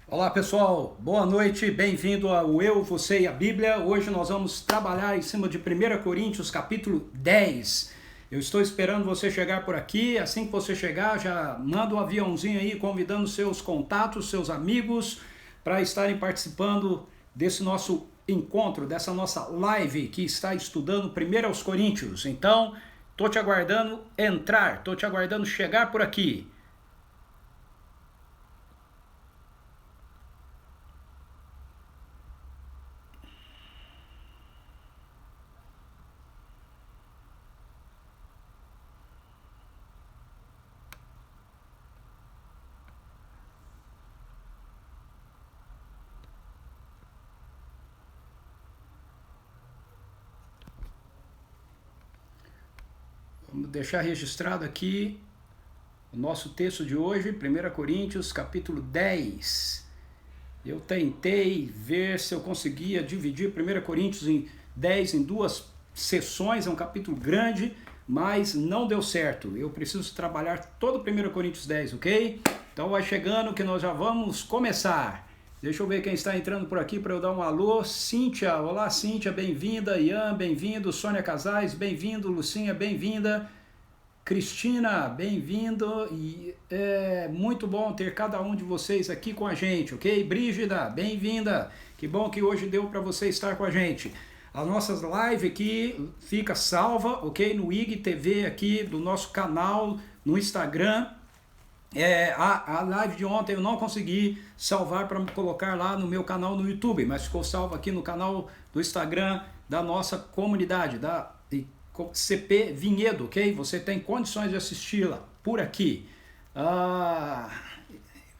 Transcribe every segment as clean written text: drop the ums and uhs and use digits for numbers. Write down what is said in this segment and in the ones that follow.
Olá pessoal, boa noite, bem-vindo ao Eu, Você e a Bíblia. Hoje nós vamos trabalhar em cima de 1 Coríntios capítulo 10. Eu estou esperando você chegar por aqui, assim que você chegar já manda um aviãozinho aí convidando seus contatos, seus amigos para estarem participando desse nosso encontro, dessa nossa live que está estudando 1 aos Coríntios. Então, estou te aguardando entrar, estou te aguardando chegar por aqui. Vamos deixar registrado aqui o nosso texto de hoje, 1 Coríntios, capítulo 10. Eu tentei ver se eu conseguia dividir 1 Coríntios em 10 em duas sessões, é um capítulo grande, mas não deu certo. Eu preciso trabalhar todo 1 Coríntios 10, ok? Então vai chegando que nós já vamos começar. Deixa eu ver quem está entrando por aqui para eu dar um alô. Cíntia, olá Cíntia, bem-vinda. Ian, bem-vindo. Sônia Casais, bem-vindo. Lucinha, bem-vinda. Cristina, bem-vindo. E é muito bom ter cada um de vocês aqui com a gente, ok? Brígida, bem-vinda. Que bom que hoje deu para você estar com a gente. A nossa live aqui fica salva, ok? No IGTV aqui do nosso canal no Instagram. A live de ontem eu não consegui salvar para colocar lá no meu canal no YouTube, mas ficou salvo aqui no canal do Instagram da nossa comunidade, da CP Vinhedo, ok? Você tem condições de assisti-la por aqui.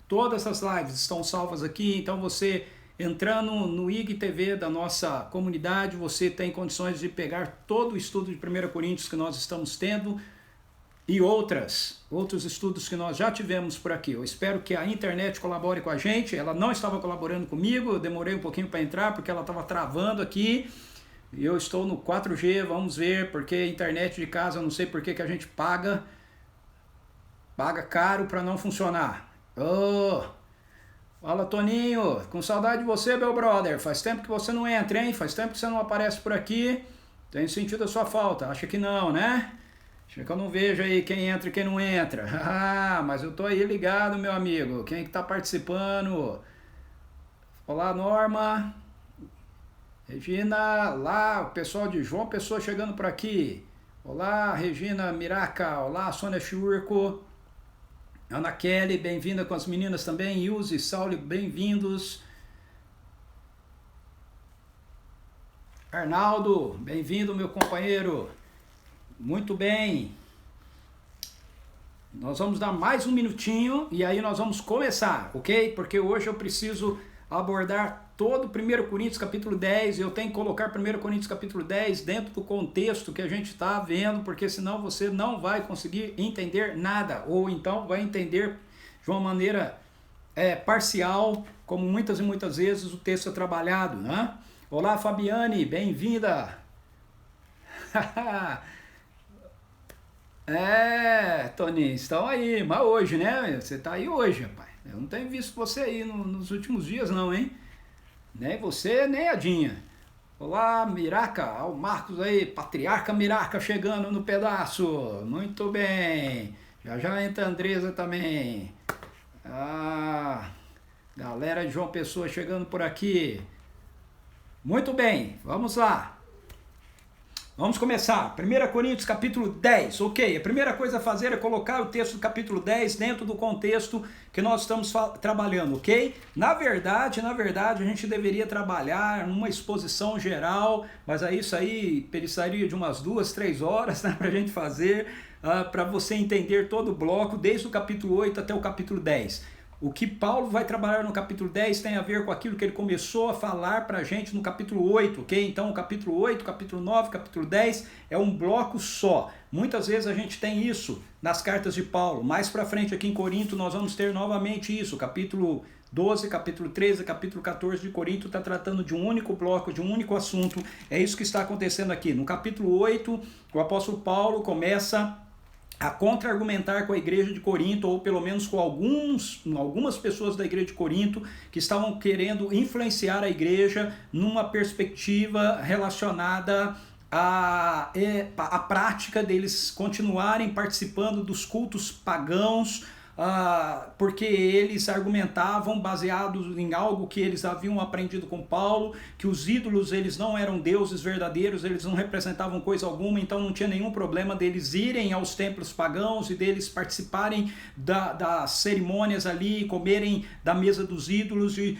Todas as lives estão salvas aqui, então você entrando no IGTV da nossa comunidade, você tem condições de pegar todo o estudo de 1 Coríntios que nós estamos tendo, e outros estudos que nós já tivemos por aqui. Eu espero que a internet colabore com a gente. Ela não estava colaborando comigo, eu demorei um pouquinho para entrar porque ela estava travando aqui. Eu estou no 4G, vamos ver, porque a internet de casa, eu não sei por que a gente paga caro para não funcionar. Fala Toninho, com saudade de você, meu brother. Faz tempo que você não entra, hein? Faz tempo que você não aparece por aqui. Tenho sentido a sua falta, acha que não, né? Acho que eu não vejo aí quem entra e quem não entra. Mas eu tô aí ligado, meu amigo. Quem que tá participando? Olá, Norma. Regina, lá, o pessoal de João Pessoa chegando por aqui. Olá, Regina Miraca. Olá, Sônia Churco. Ana Kelly, bem-vinda com as meninas também. Ilse, Sauli, bem-vindos. Arnaldo, bem-vindo, meu companheiro. Muito bem, nós vamos dar mais um minutinho e aí nós vamos começar, ok? Porque hoje eu preciso abordar todo o 1 Coríntios capítulo 10, eu tenho que colocar 1 Coríntios capítulo 10 dentro do contexto que a gente está vendo, porque senão você não vai conseguir entender nada, ou então vai entender de uma maneira parcial, como muitas e muitas vezes o texto é trabalhado, né? Olá Fabiane, bem-vinda! Toninho, estão aí, mas hoje, né? Você tá aí hoje, rapaz. Eu não tenho visto você aí nos últimos dias, não, hein? Nem você, nem a Dinha. Olá, Miraca, o Marcos aí, Patriarca Miraca chegando no pedaço. Muito bem. Já entra a Andresa também. Galera de João Pessoa chegando por aqui. Muito bem, vamos lá. Vamos começar. 1 Coríntios capítulo 10, ok. A primeira coisa a fazer é colocar o texto do capítulo 10 dentro do contexto que nós estamos trabalhando, ok? Na verdade, a gente deveria trabalhar numa exposição geral, mas isso aí precisaria de umas 2, 3 horas, né, para a gente fazer, para você entender todo o bloco, desde o capítulo 8 até o capítulo 10. O que Paulo vai trabalhar no capítulo 10 tem a ver com aquilo que ele começou a falar para a gente no capítulo 8, ok? Então o capítulo 8, capítulo 9, capítulo 10 é um bloco só. Muitas vezes a gente tem isso nas cartas de Paulo. Mais para frente aqui em Corinto nós vamos ter novamente isso. Capítulo 12, capítulo 13, capítulo 14 de Corinto está tratando de um único bloco, de um único assunto. É isso que está acontecendo aqui. No capítulo 8, o apóstolo Paulo começa a contra-argumentar com a igreja de Corinto, ou pelo menos com algumas pessoas da igreja de Corinto que estavam querendo influenciar a igreja numa perspectiva relacionada à prática deles continuarem participando dos cultos pagãos, porque eles argumentavam baseados em algo que eles haviam aprendido com Paulo, que os ídolos eles não eram deuses verdadeiros, eles não representavam coisa alguma, então não tinha nenhum problema deles irem aos templos pagãos e deles participarem das cerimônias ali, comerem da mesa dos ídolos, e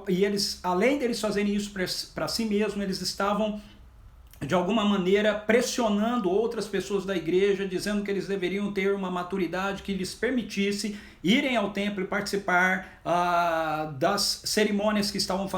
eles, além deles fazerem isso para si mesmos, eles estavam de alguma maneira pressionando outras pessoas da igreja, dizendo que eles deveriam ter uma maturidade que lhes permitisse irem ao templo e participar das cerimônias que estavam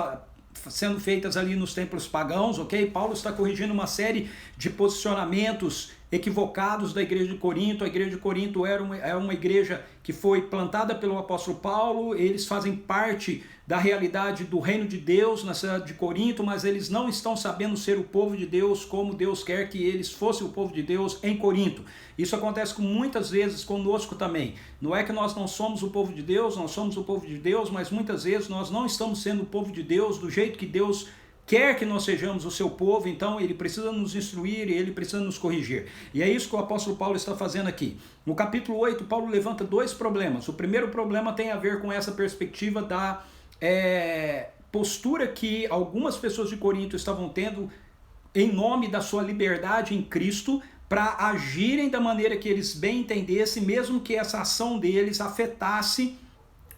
sendo feitas ali nos templos pagãos, ok? Paulo está corrigindo uma série de posicionamentos equivocados da igreja de Corinto. A igreja de Corinto era uma igreja que foi plantada pelo apóstolo Paulo, eles fazem parte da realidade do reino de Deus na cidade de Corinto, mas eles não estão sabendo ser o povo de Deus como Deus quer que eles fossem o povo de Deus em Corinto. Isso acontece muitas vezes conosco também. Não é que nós não somos o povo de Deus, nós somos o povo de Deus, mas muitas vezes nós não estamos sendo o povo de Deus do jeito que Deus quer que nós sejamos o seu povo. Então ele precisa nos instruir e ele precisa nos corrigir. E é isso que o apóstolo Paulo está fazendo aqui. No capítulo 8, Paulo levanta dois problemas. O primeiro problema tem a ver com essa perspectiva da postura que algumas pessoas de Corinto estavam tendo em nome da sua liberdade em Cristo, para agirem da maneira que eles bem entendessem, mesmo que essa ação deles afetasse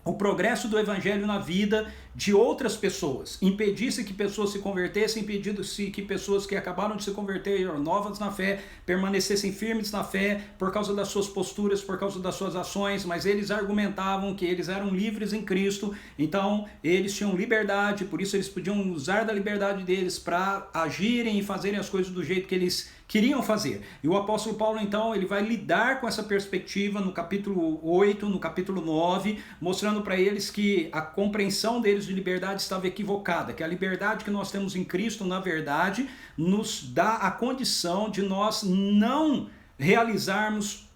o progresso do evangelho na vida de outras pessoas, impedisse que pessoas se convertessem, impedisse que pessoas que acabaram de se converter, novas na fé, permanecessem firmes na fé por causa das suas posturas, por causa das suas ações, mas eles argumentavam que eles eram livres em Cristo, então eles tinham liberdade, por isso eles podiam usar da liberdade deles para agirem e fazerem as coisas do jeito que eles queriam fazer. E o apóstolo Paulo, então, ele vai lidar com essa perspectiva no capítulo 8, no capítulo 9, mostrando para eles que a compreensão deles de liberdade estava equivocada, que a liberdade que nós temos em Cristo, na verdade, nos dá a condição de nós não realizarmos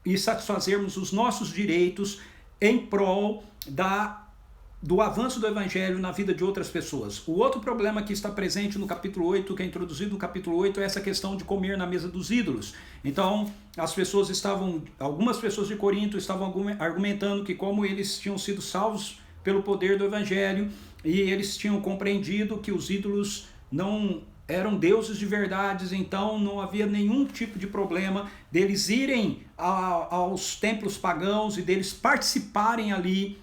e satisfazermos os nossos direitos em prol do avanço do evangelho na vida de outras pessoas. O outro problema que está presente no capítulo 8, que é introduzido no capítulo 8, é essa questão de comer na mesa dos ídolos. Então, algumas pessoas de Corinto estavam argumentando que como eles tinham sido salvos pelo poder do evangelho e eles tinham compreendido que os ídolos não eram deuses de verdade, então não havia nenhum tipo de problema deles irem aos templos pagãos e deles participarem ali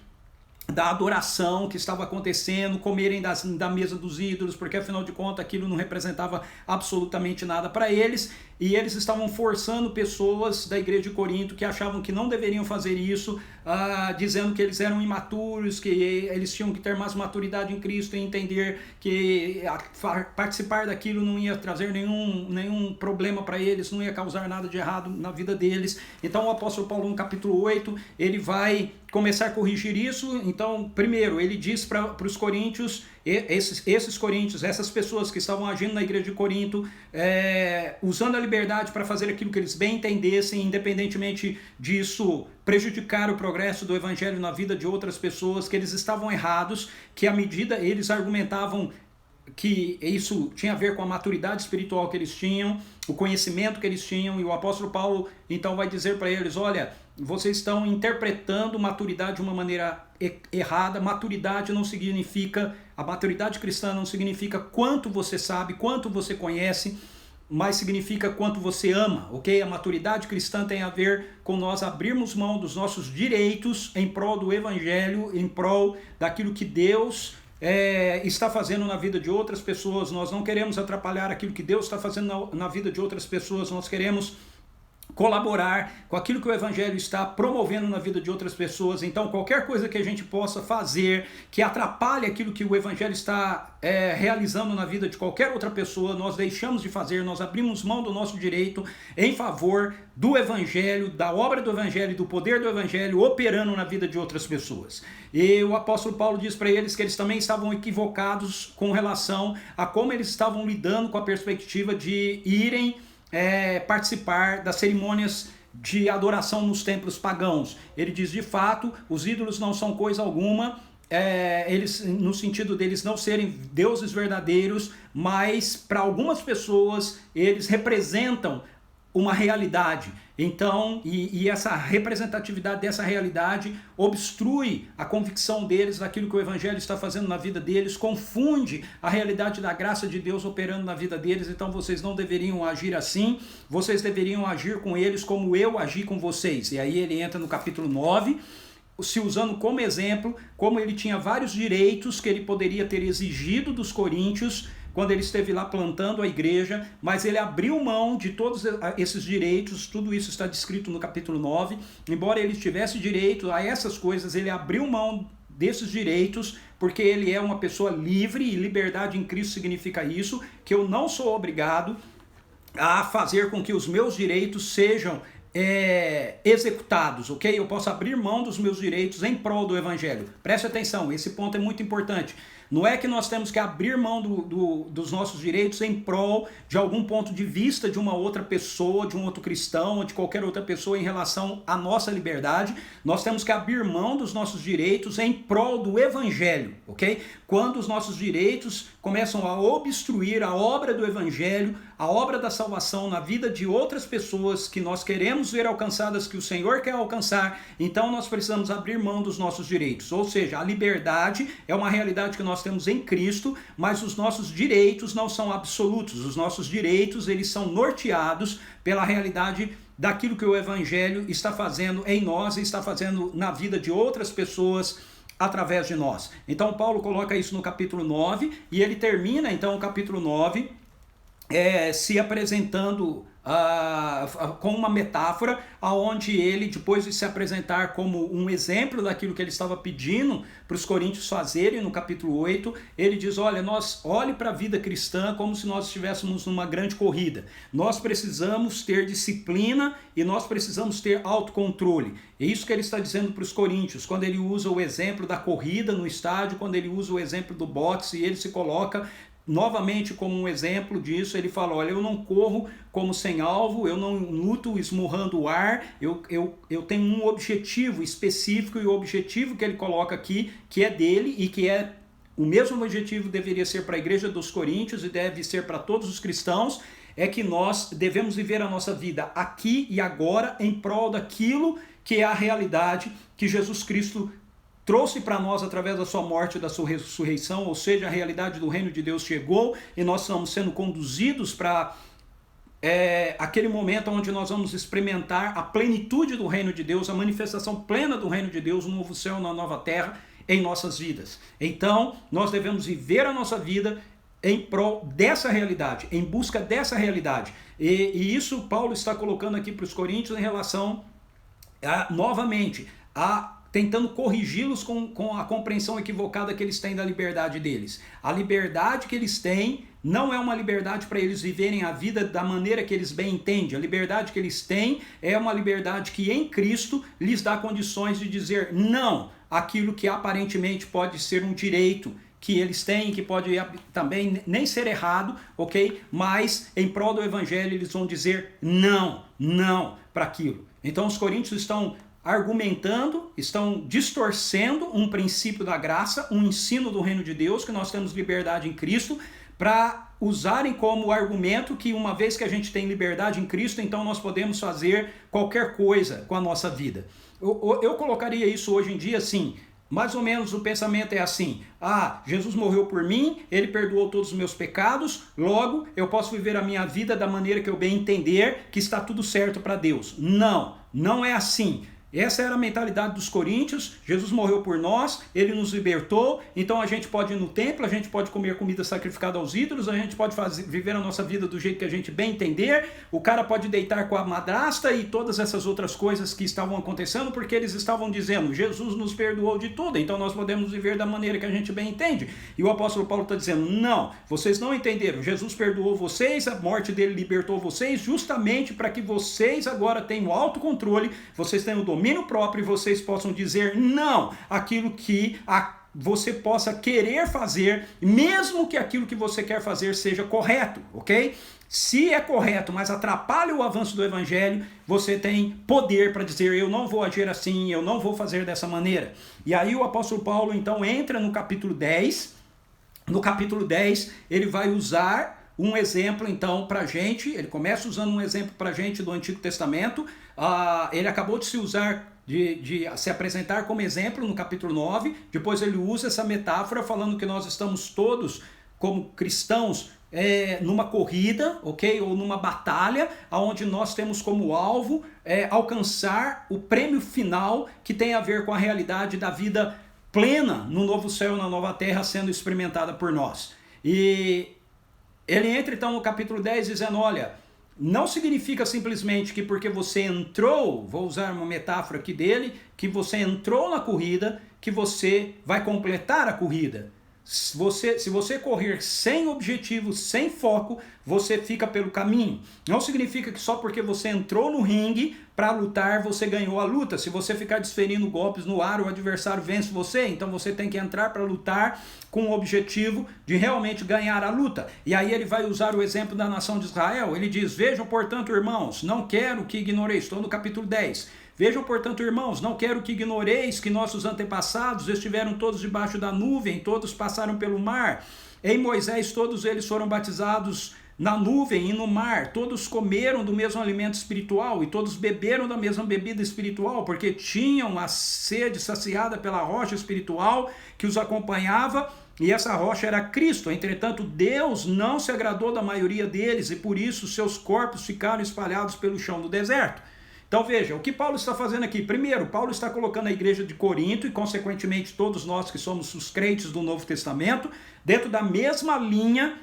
da adoração que estava acontecendo, comerem da mesa dos ídolos, porque afinal de contas aquilo não representava absolutamente nada para eles, e eles estavam forçando pessoas da igreja de Corinto que achavam que não deveriam fazer isso, dizendo que eles eram imaturos, que eles tinham que ter mais maturidade em Cristo e entender que participar daquilo não ia trazer nenhum problema para eles, não ia causar nada de errado na vida deles. Então o apóstolo Paulo no capítulo 8, ele vai começar a corrigir isso. Então, primeiro, ele diz para os coríntios, esses coríntios, essas pessoas que estavam agindo na igreja de Corinto, usando a liberdade para fazer aquilo que eles bem entendessem, independentemente disso prejudicar o progresso do evangelho na vida de outras pessoas, que eles estavam errados, que à medida eles argumentavam que isso tinha a ver com a maturidade espiritual que eles tinham, o conhecimento que eles tinham, e o apóstolo Paulo então vai dizer para eles: olha, vocês estão interpretando maturidade de uma maneira errada. Maturidade não significa, a maturidade cristã não significa quanto você sabe, quanto você conhece, mas significa quanto você ama, ok? A maturidade cristã tem a ver com nós abrirmos mão dos nossos direitos em prol do evangelho, em prol daquilo que Deus está fazendo na vida de outras pessoas. Nós não queremos atrapalhar aquilo que Deus está fazendo na vida de outras pessoas, nós queremos colaborar com aquilo que o evangelho está promovendo na vida de outras pessoas. Então qualquer coisa que a gente possa fazer que atrapalhe aquilo que o evangelho está realizando na vida de qualquer outra pessoa, nós deixamos de fazer, nós abrimos mão do nosso direito em favor do evangelho, da obra do evangelho, do poder do evangelho operando na vida de outras pessoas. E o apóstolo Paulo diz para eles que eles também estavam equivocados com relação a como eles estavam lidando com a perspectiva de irem participar das cerimônias de adoração nos templos pagãos. Ele diz, de fato, os ídolos não são coisa alguma, eles, no sentido deles não serem deuses verdadeiros, mas para algumas pessoas eles representam uma realidade. Então, e essa representatividade dessa realidade obstrui a convicção deles daquilo que o Evangelho está fazendo na vida deles, confunde a realidade da graça de Deus operando na vida deles. Então vocês não deveriam agir assim, vocês deveriam agir com eles como eu agi com vocês. E aí ele entra no capítulo 9, se usando como exemplo, como ele tinha vários direitos que ele poderia ter exigido dos coríntios, quando ele esteve lá plantando a igreja, mas ele abriu mão de todos esses direitos. Tudo isso está descrito no capítulo 9, embora ele tivesse direito a essas coisas, ele abriu mão desses direitos, porque ele é uma pessoa livre, e liberdade em Cristo significa isso, que eu não sou obrigado a fazer com que os meus direitos sejam executados, ok? Eu posso abrir mão dos meus direitos em prol do Evangelho. Preste atenção, esse ponto é muito importante. Não é que nós temos que abrir mão dos nossos direitos em prol de algum ponto de vista de uma outra pessoa, de um outro cristão, ou de qualquer outra pessoa em relação à nossa liberdade. Nós temos que abrir mão dos nossos direitos em prol do Evangelho, ok? Quando os nossos direitos começam a obstruir a obra do Evangelho, a obra da salvação na vida de outras pessoas que nós queremos ver alcançadas, que o Senhor quer alcançar, então nós precisamos abrir mão dos nossos direitos. Ou seja, a liberdade é uma realidade que nós temos em Cristo, mas os nossos direitos não são absolutos. Os nossos direitos, eles são norteados pela realidade daquilo que o Evangelho está fazendo em nós e está fazendo na vida de outras pessoas através de nós. Então Paulo coloca isso no capítulo 9, e ele termina então o capítulo 9 se apresentando com uma metáfora, aonde ele, depois de se apresentar como um exemplo daquilo que ele estava pedindo para os coríntios fazerem no capítulo 8, ele diz, olhe para a vida cristã como se nós estivéssemos numa grande corrida. Nós precisamos ter disciplina e nós precisamos ter autocontrole. É isso que ele está dizendo para os coríntios, quando ele usa o exemplo da corrida no estádio, quando ele usa o exemplo do boxe, e ele se coloca novamente como um exemplo disso. Ele fala, olha, eu não corro como sem alvo, eu não luto esmurrando o ar, eu tenho um objetivo específico, e o objetivo que ele coloca aqui, que é dele e que é o mesmo objetivo deveria ser para a igreja dos coríntios e deve ser para todos os cristãos, é que nós devemos viver a nossa vida aqui e agora em prol daquilo que é a realidade que Jesus Cristo trouxe para nós através da sua morte e da sua ressurreição. Ou seja, a realidade do reino de Deus chegou e nós estamos sendo conduzidos para aquele momento onde nós vamos experimentar a plenitude do reino de Deus, a manifestação plena do reino de Deus, um novo céu e uma nova terra em nossas vidas. Então, nós devemos viver a nossa vida em prol dessa realidade, em busca dessa realidade. E isso Paulo está colocando aqui para os coríntios em relação, novamente, tentando corrigi-los com a compreensão equivocada que eles têm da liberdade deles. A liberdade que eles têm não é uma liberdade para eles viverem a vida da maneira que eles bem entendem. A liberdade que eles têm é uma liberdade que em Cristo lhes dá condições de dizer não àquilo que aparentemente pode ser um direito que eles têm, que pode também nem ser errado, ok? Mas em prol do Evangelho eles vão dizer não para aquilo. Então os coríntios estão argumentando, estão distorcendo um princípio da graça, um ensino do reino de Deus, que nós temos liberdade em Cristo, para usarem como argumento que uma vez que a gente tem liberdade em Cristo, então nós podemos fazer qualquer coisa com a nossa vida. Eu colocaria isso hoje em dia assim, mais ou menos o pensamento é assim: Jesus morreu por mim, ele perdoou todos os meus pecados, logo eu posso viver a minha vida da maneira que eu bem entender, que está tudo certo para Deus. Não é assim. Essa era a mentalidade dos coríntios. Jesus morreu por nós, ele nos libertou, então a gente pode ir no templo, a gente pode comer comida sacrificada aos ídolos, a gente pode viver a nossa vida do jeito que a gente bem entender, o cara pode deitar com a madrasta e todas essas outras coisas que estavam acontecendo, porque eles estavam dizendo, Jesus nos perdoou de tudo, então nós podemos viver da maneira que a gente bem entende. E o apóstolo Paulo está dizendo, não, vocês não entenderam, Jesus perdoou vocês, a morte dele libertou vocês, justamente para que vocês agora tenham autocontrole, vocês tenham o domínio próprio e vocês possam dizer não àquilo que a você possa querer fazer, mesmo que aquilo que você quer fazer seja correto, ok? Se é correto, mas atrapalha o avanço do evangelho, você tem poder para dizer, eu não vou agir assim, eu não vou fazer dessa maneira. E aí o apóstolo Paulo então entra no capítulo 10. No capítulo 10 ele vai usar um exemplo então para a gente, ele começa usando um exemplo para a gente do Antigo Testamento. Ele acabou de se apresentar como exemplo no capítulo 9, depois ele usa essa metáfora falando que nós estamos todos como cristãos numa corrida, ok? Ou numa batalha, onde nós temos como alvo alcançar o prêmio final que tem a ver com a realidade da vida plena no novo céu e na nova terra sendo experimentada por nós. E ele entra então no capítulo 10 dizendo, olha, não significa simplesmente que porque você entrou, vou usar uma metáfora aqui dele, que você entrou na corrida, que você vai completar a corrida. Se você correr sem objetivo, sem foco, você fica pelo caminho. Não significa que só porque você entrou no ringue para lutar, você ganhou a luta. Se você ficar desferindo golpes no ar, o adversário vence você. Então você tem que entrar para lutar com o objetivo de realmente ganhar a luta. E aí ele vai usar o exemplo da nação de Israel. Ele diz, vejam, portanto, irmãos, não quero que ignoreis. Estou no capítulo 10. Vejam, portanto, irmãos, não quero que ignoreis que nossos antepassados estiveram todos debaixo da nuvem, todos passaram pelo mar. Em Moisés todos eles foram batizados na nuvem e no mar, todos comeram do mesmo alimento espiritual e todos beberam da mesma bebida espiritual, porque tinham a sede saciada pela rocha espiritual que os acompanhava, e essa rocha era Cristo. Entretanto, Deus não se agradou da maioria deles e por isso seus corpos ficaram espalhados pelo chão do deserto. Então veja, o que Paulo está fazendo aqui? Primeiro, Paulo está colocando a igreja de Corinto e consequentemente todos nós que somos os crentes do Novo Testamento dentro da mesma linha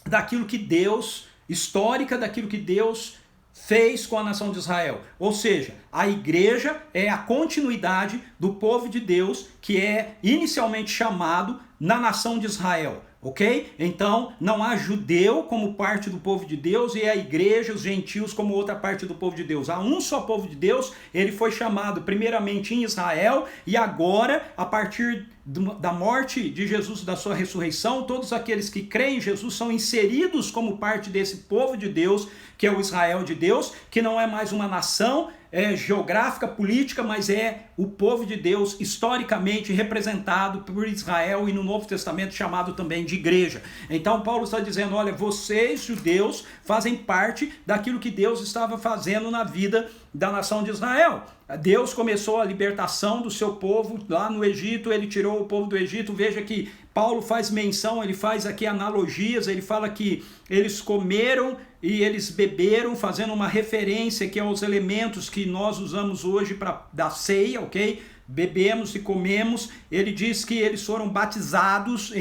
daquilo que Deus, histórica daquilo que Deus fez com a nação de Israel. Ou seja, a igreja é a continuidade do povo de Deus que é inicialmente chamado na nação de Israel. Ok? Então, não há judeu como parte do povo de Deus e a igreja, os gentios, como outra parte do povo de Deus. Há um só povo de Deus, ele foi chamado primeiramente em Israel e agora, a partir da morte de Jesus, da sua ressurreição, todos aqueles que creem em Jesus são inseridos como parte desse povo de Deus, que é o Israel de Deus, que não é mais uma nação geográfica, política, mas é o povo de Deus historicamente representado por Israel e no Novo Testamento chamado também de igreja. Então Paulo está dizendo, olha, vocês judeus fazem parte daquilo que Deus estava fazendo na vida da nação de Israel. Deus começou a libertação do seu povo lá no Egito, ele tirou o povo do Egito. Veja que Paulo faz menção, ele faz aqui analogias, ele fala que eles comeram e eles beberam, fazendo uma referência aqui aos elementos que nós usamos hoje para dar ceia, ok? Bebemos e comemos. Ele diz que eles foram batizados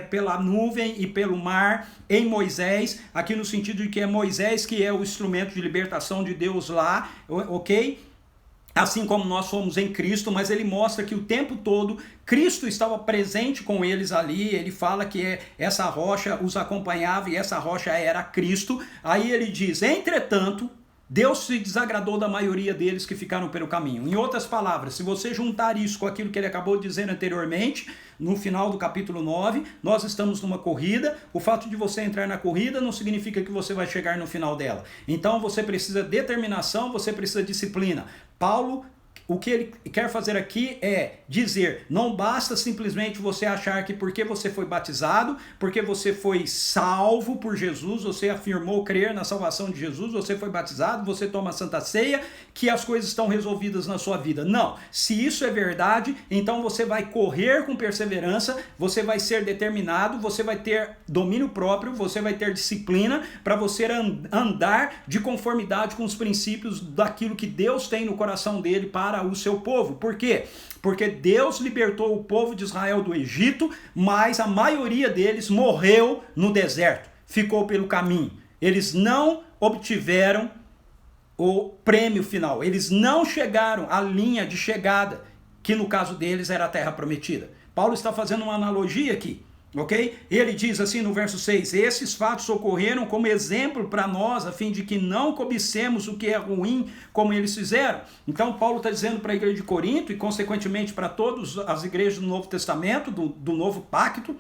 pela nuvem e pelo mar em Moisés, aqui no sentido de que é Moisés que é o instrumento de libertação de Deus lá, ok? Assim como nós fomos em Cristo, mas ele mostra que o tempo todo Cristo estava presente com eles ali. Ele fala que essa rocha os acompanhava e essa rocha era Cristo. Aí ele diz, entretanto, Deus se desagradou da maioria deles que ficaram pelo caminho. Em outras palavras, se você juntar isso com aquilo que ele acabou de dizer anteriormente, no final do capítulo 9, nós estamos numa corrida. O fato de você entrar na corrida não significa que você vai chegar no final dela. Então você precisa de determinação, você precisa de disciplina. Paulo, o que ele quer fazer aqui é dizer, não basta simplesmente você achar que porque você foi batizado, porque você foi salvo por Jesus, você afirmou crer na salvação de Jesus, você foi batizado, você toma a Santa Ceia, que as coisas estão resolvidas na sua vida. Não, se isso é verdade, então você vai correr com perseverança, você vai ser determinado, você vai ter domínio próprio, você vai ter disciplina para você andar de conformidade com os princípios daquilo que Deus tem no coração dele para o seu povo. Por quê? Porque Deus libertou o povo de Israel do Egito, mas a maioria deles morreu no deserto, ficou pelo caminho. Eles não obtiveram o prêmio final, eles não chegaram à linha de chegada, que no caso deles era a terra prometida. Paulo está fazendo uma analogia aqui. Ok? Ele diz assim no verso 6, esses fatos ocorreram como exemplo para nós, a fim de que não cobicemos o que é ruim, como eles fizeram. Então Paulo está dizendo para a igreja de Corinto, e consequentemente para todas as igrejas do Novo Testamento, do Novo Pacto,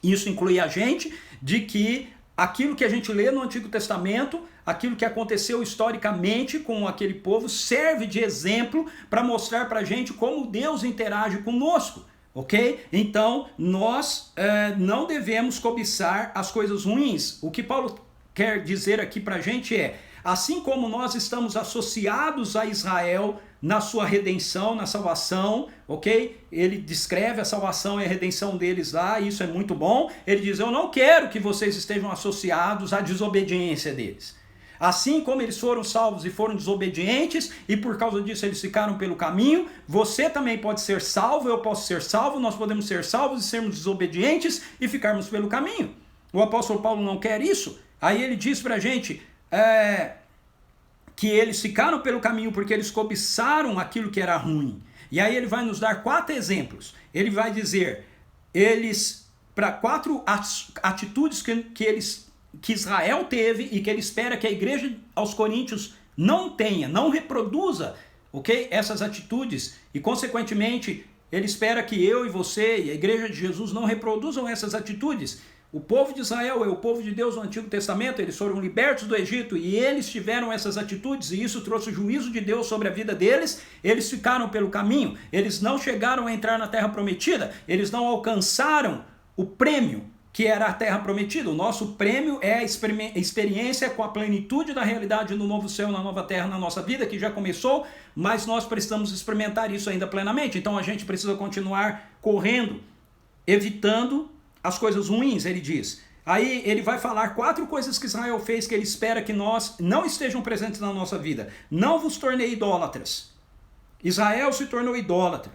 isso inclui a gente, de que aquilo que a gente lê no Antigo Testamento, aquilo que aconteceu historicamente com aquele povo, serve de exemplo para mostrar para a gente como Deus interage conosco. Ok? Então, nós não devemos cobiçar as coisas ruins. O que Paulo quer dizer aqui para a gente é, assim como nós estamos associados a Israel na sua redenção, na salvação, ok? Ele descreve a salvação e a redenção deles lá, isso é muito bom. Ele diz, eu não quero que vocês estejam associados à desobediência deles. Assim como eles foram salvos e foram desobedientes, e por causa disso eles ficaram pelo caminho, você também pode ser salvo, eu posso ser salvo, nós podemos ser salvos e sermos desobedientes e ficarmos pelo caminho. O apóstolo Paulo não quer isso. Aí ele diz pra gente que eles ficaram pelo caminho porque eles cobiçaram aquilo que era ruim. E aí ele vai nos dar 4 exemplos. Ele vai dizer, para 4 atitudes que Israel teve e que ele espera que a igreja aos Coríntios não tenha, não reproduza, ok? Essas atitudes, e consequentemente ele espera que eu e você e a igreja de Jesus não reproduzam essas atitudes. O povo de Israel é o povo de Deus no Antigo Testamento, eles foram libertos do Egito e eles tiveram essas atitudes e isso trouxe o juízo de Deus sobre a vida deles. Eles ficaram pelo caminho, eles não chegaram a entrar na terra prometida, eles não alcançaram o prêmio que era a terra prometida. O nosso prêmio é a experiência com a plenitude da realidade no novo céu, na nova terra, na nossa vida, que já começou, mas nós precisamos experimentar isso ainda plenamente. Então a gente precisa continuar correndo, evitando as coisas ruins, ele diz. Aí ele vai falar 4 coisas que Israel fez que ele espera que nós não estejam presentes na nossa vida. Não vos tornei idólatras. Israel se tornou idólatra.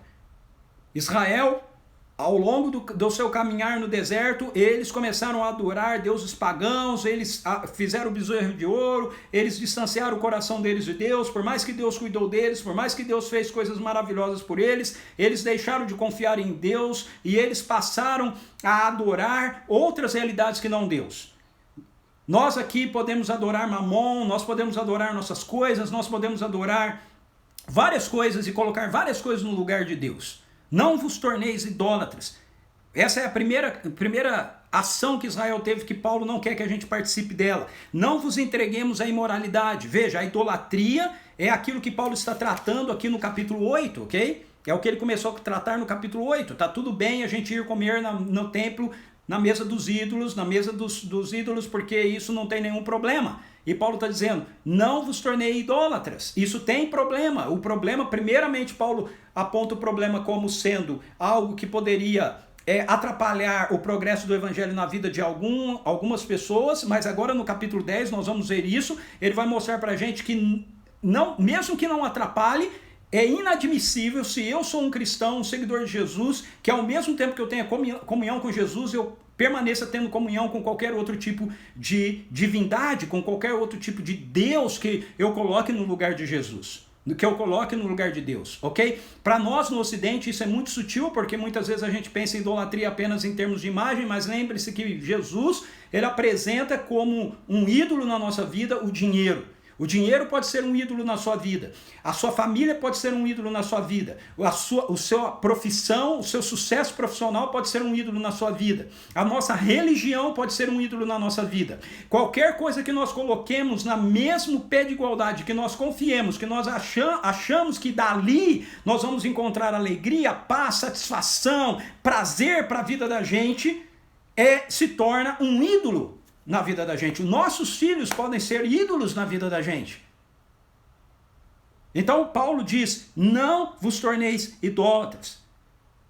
Israel, ao longo do seu caminhar no deserto, eles começaram a adorar deuses pagãos, eles fizeram o bezerro de ouro, eles distanciaram o coração deles de Deus, por mais que Deus cuidou deles, por mais que Deus fez coisas maravilhosas por eles, eles deixaram de confiar em Deus e eles passaram a adorar outras realidades que não Deus. Nós aqui podemos adorar Mamon, nós podemos adorar nossas coisas, nós podemos adorar várias coisas e colocar várias coisas no lugar de Deus. Não vos torneis idólatras. Essa é a primeira ação que Israel teve, que Paulo não quer que a gente participe dela. Não vos entreguemos à imoralidade. Veja, a idolatria é aquilo que Paulo está tratando aqui no capítulo 8, ok? É o que ele começou a tratar no capítulo 8. Tá tudo bem a gente ir comer no templo, na mesa dos ídolos, na mesa dos ídolos, porque isso não tem nenhum problema. E Paulo está dizendo, não vos tornei idólatras. Isso tem problema. O problema, primeiramente, Paulo aponta o problema como sendo algo que poderia atrapalhar o progresso do evangelho na vida de algumas pessoas, mas agora no capítulo 10 nós vamos ver isso. Ele vai mostrar para a gente que, não, mesmo que não atrapalhe, é inadmissível se eu sou um cristão, um seguidor de Jesus, que ao mesmo tempo que eu tenha comunhão com Jesus, eu permaneça tendo comunhão com qualquer outro tipo de divindade, com qualquer outro tipo de Deus que eu coloque no lugar de Jesus, que eu coloque no lugar de Deus, ok? Para nós no Ocidente isso é muito sutil, porque muitas vezes a gente pensa em idolatria apenas em termos de imagem, mas lembre-se que Jesus, ele apresenta como um ídolo na nossa vida o dinheiro. O dinheiro pode ser um ídolo na sua vida, a sua família pode ser um ídolo na sua vida, a sua profissão, o seu sucesso profissional pode ser um ídolo na sua vida, a nossa religião pode ser um ídolo na nossa vida. Qualquer coisa que nós coloquemos na mesmo pé de igualdade, que nós confiemos, que nós achamos que dali nós vamos encontrar alegria, paz, satisfação, prazer para a vida da gente, se torna um ídolo na vida da gente. Nossos filhos podem ser ídolos na vida da gente. Então Paulo diz, não vos torneis idólatras.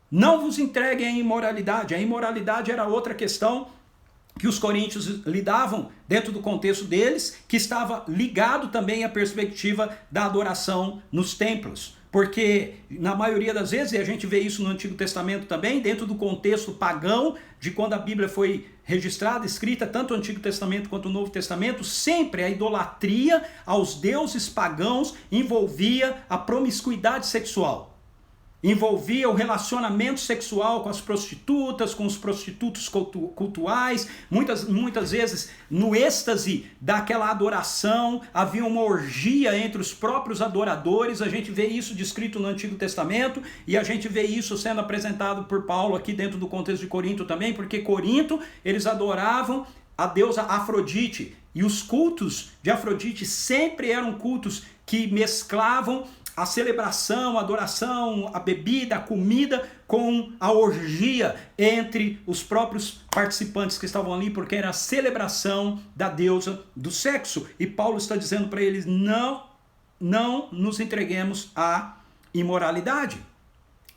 Não vos entreguem à imoralidade. A imoralidade era outra questão que os coríntios lidavam dentro do contexto deles, que estava ligado também à perspectiva da adoração nos templos. Porque na maioria das vezes, e a gente vê isso no Antigo Testamento também, dentro do contexto pagão, de quando a Bíblia foi registrada, escrita, tanto o Antigo Testamento quanto o Novo Testamento, sempre a idolatria aos deuses pagãos envolvia a promiscuidade sexual. envolvia o relacionamento sexual com as prostitutas, com os prostitutos cultuais, muitas vezes no êxtase daquela adoração, havia uma orgia entre os próprios adoradores. A gente vê isso descrito no Antigo Testamento, e a gente vê isso sendo apresentado por Paulo aqui dentro do contexto de Corinto também, porque Corinto, eles adoravam a deusa Afrodite, e os cultos de Afrodite sempre eram cultos que mesclavam a celebração, a adoração, a bebida, a comida com a orgia entre os próprios participantes que estavam ali, porque era a celebração da deusa do sexo. E Paulo está dizendo para eles: não nos entreguemos à imoralidade.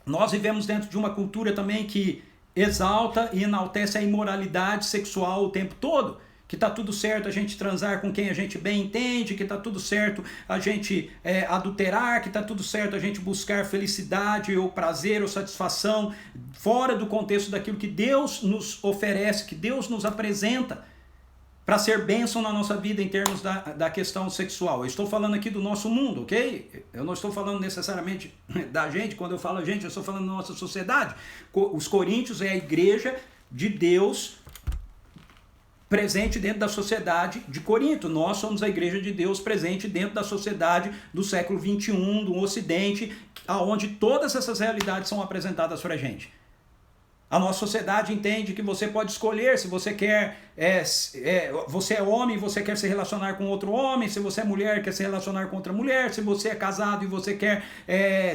Nós vivemos dentro de uma cultura também que exalta e enaltece a imoralidade sexual o tempo todo. Que está tudo certo a gente transar com quem a gente bem entende, que está tudo certo a gente adulterar, que está tudo certo a gente buscar felicidade ou prazer ou satisfação fora do contexto daquilo que Deus nos oferece, que Deus nos apresenta para ser bênção na nossa vida em termos da questão sexual. Eu estou falando aqui do nosso mundo, ok? Eu não estou falando necessariamente da gente. Quando eu falo a gente, eu estou falando da nossa sociedade. Os coríntios é a igreja de Deus presente dentro da sociedade de Corinto. Nós somos a igreja de Deus presente dentro da sociedade do século 21, do Ocidente, onde todas essas realidades são apresentadas para a gente. A nossa sociedade entende que você pode escolher se você quer, você é homem e você quer se relacionar com outro homem, se você é mulher quer se relacionar com outra mulher, se você é casado e você quer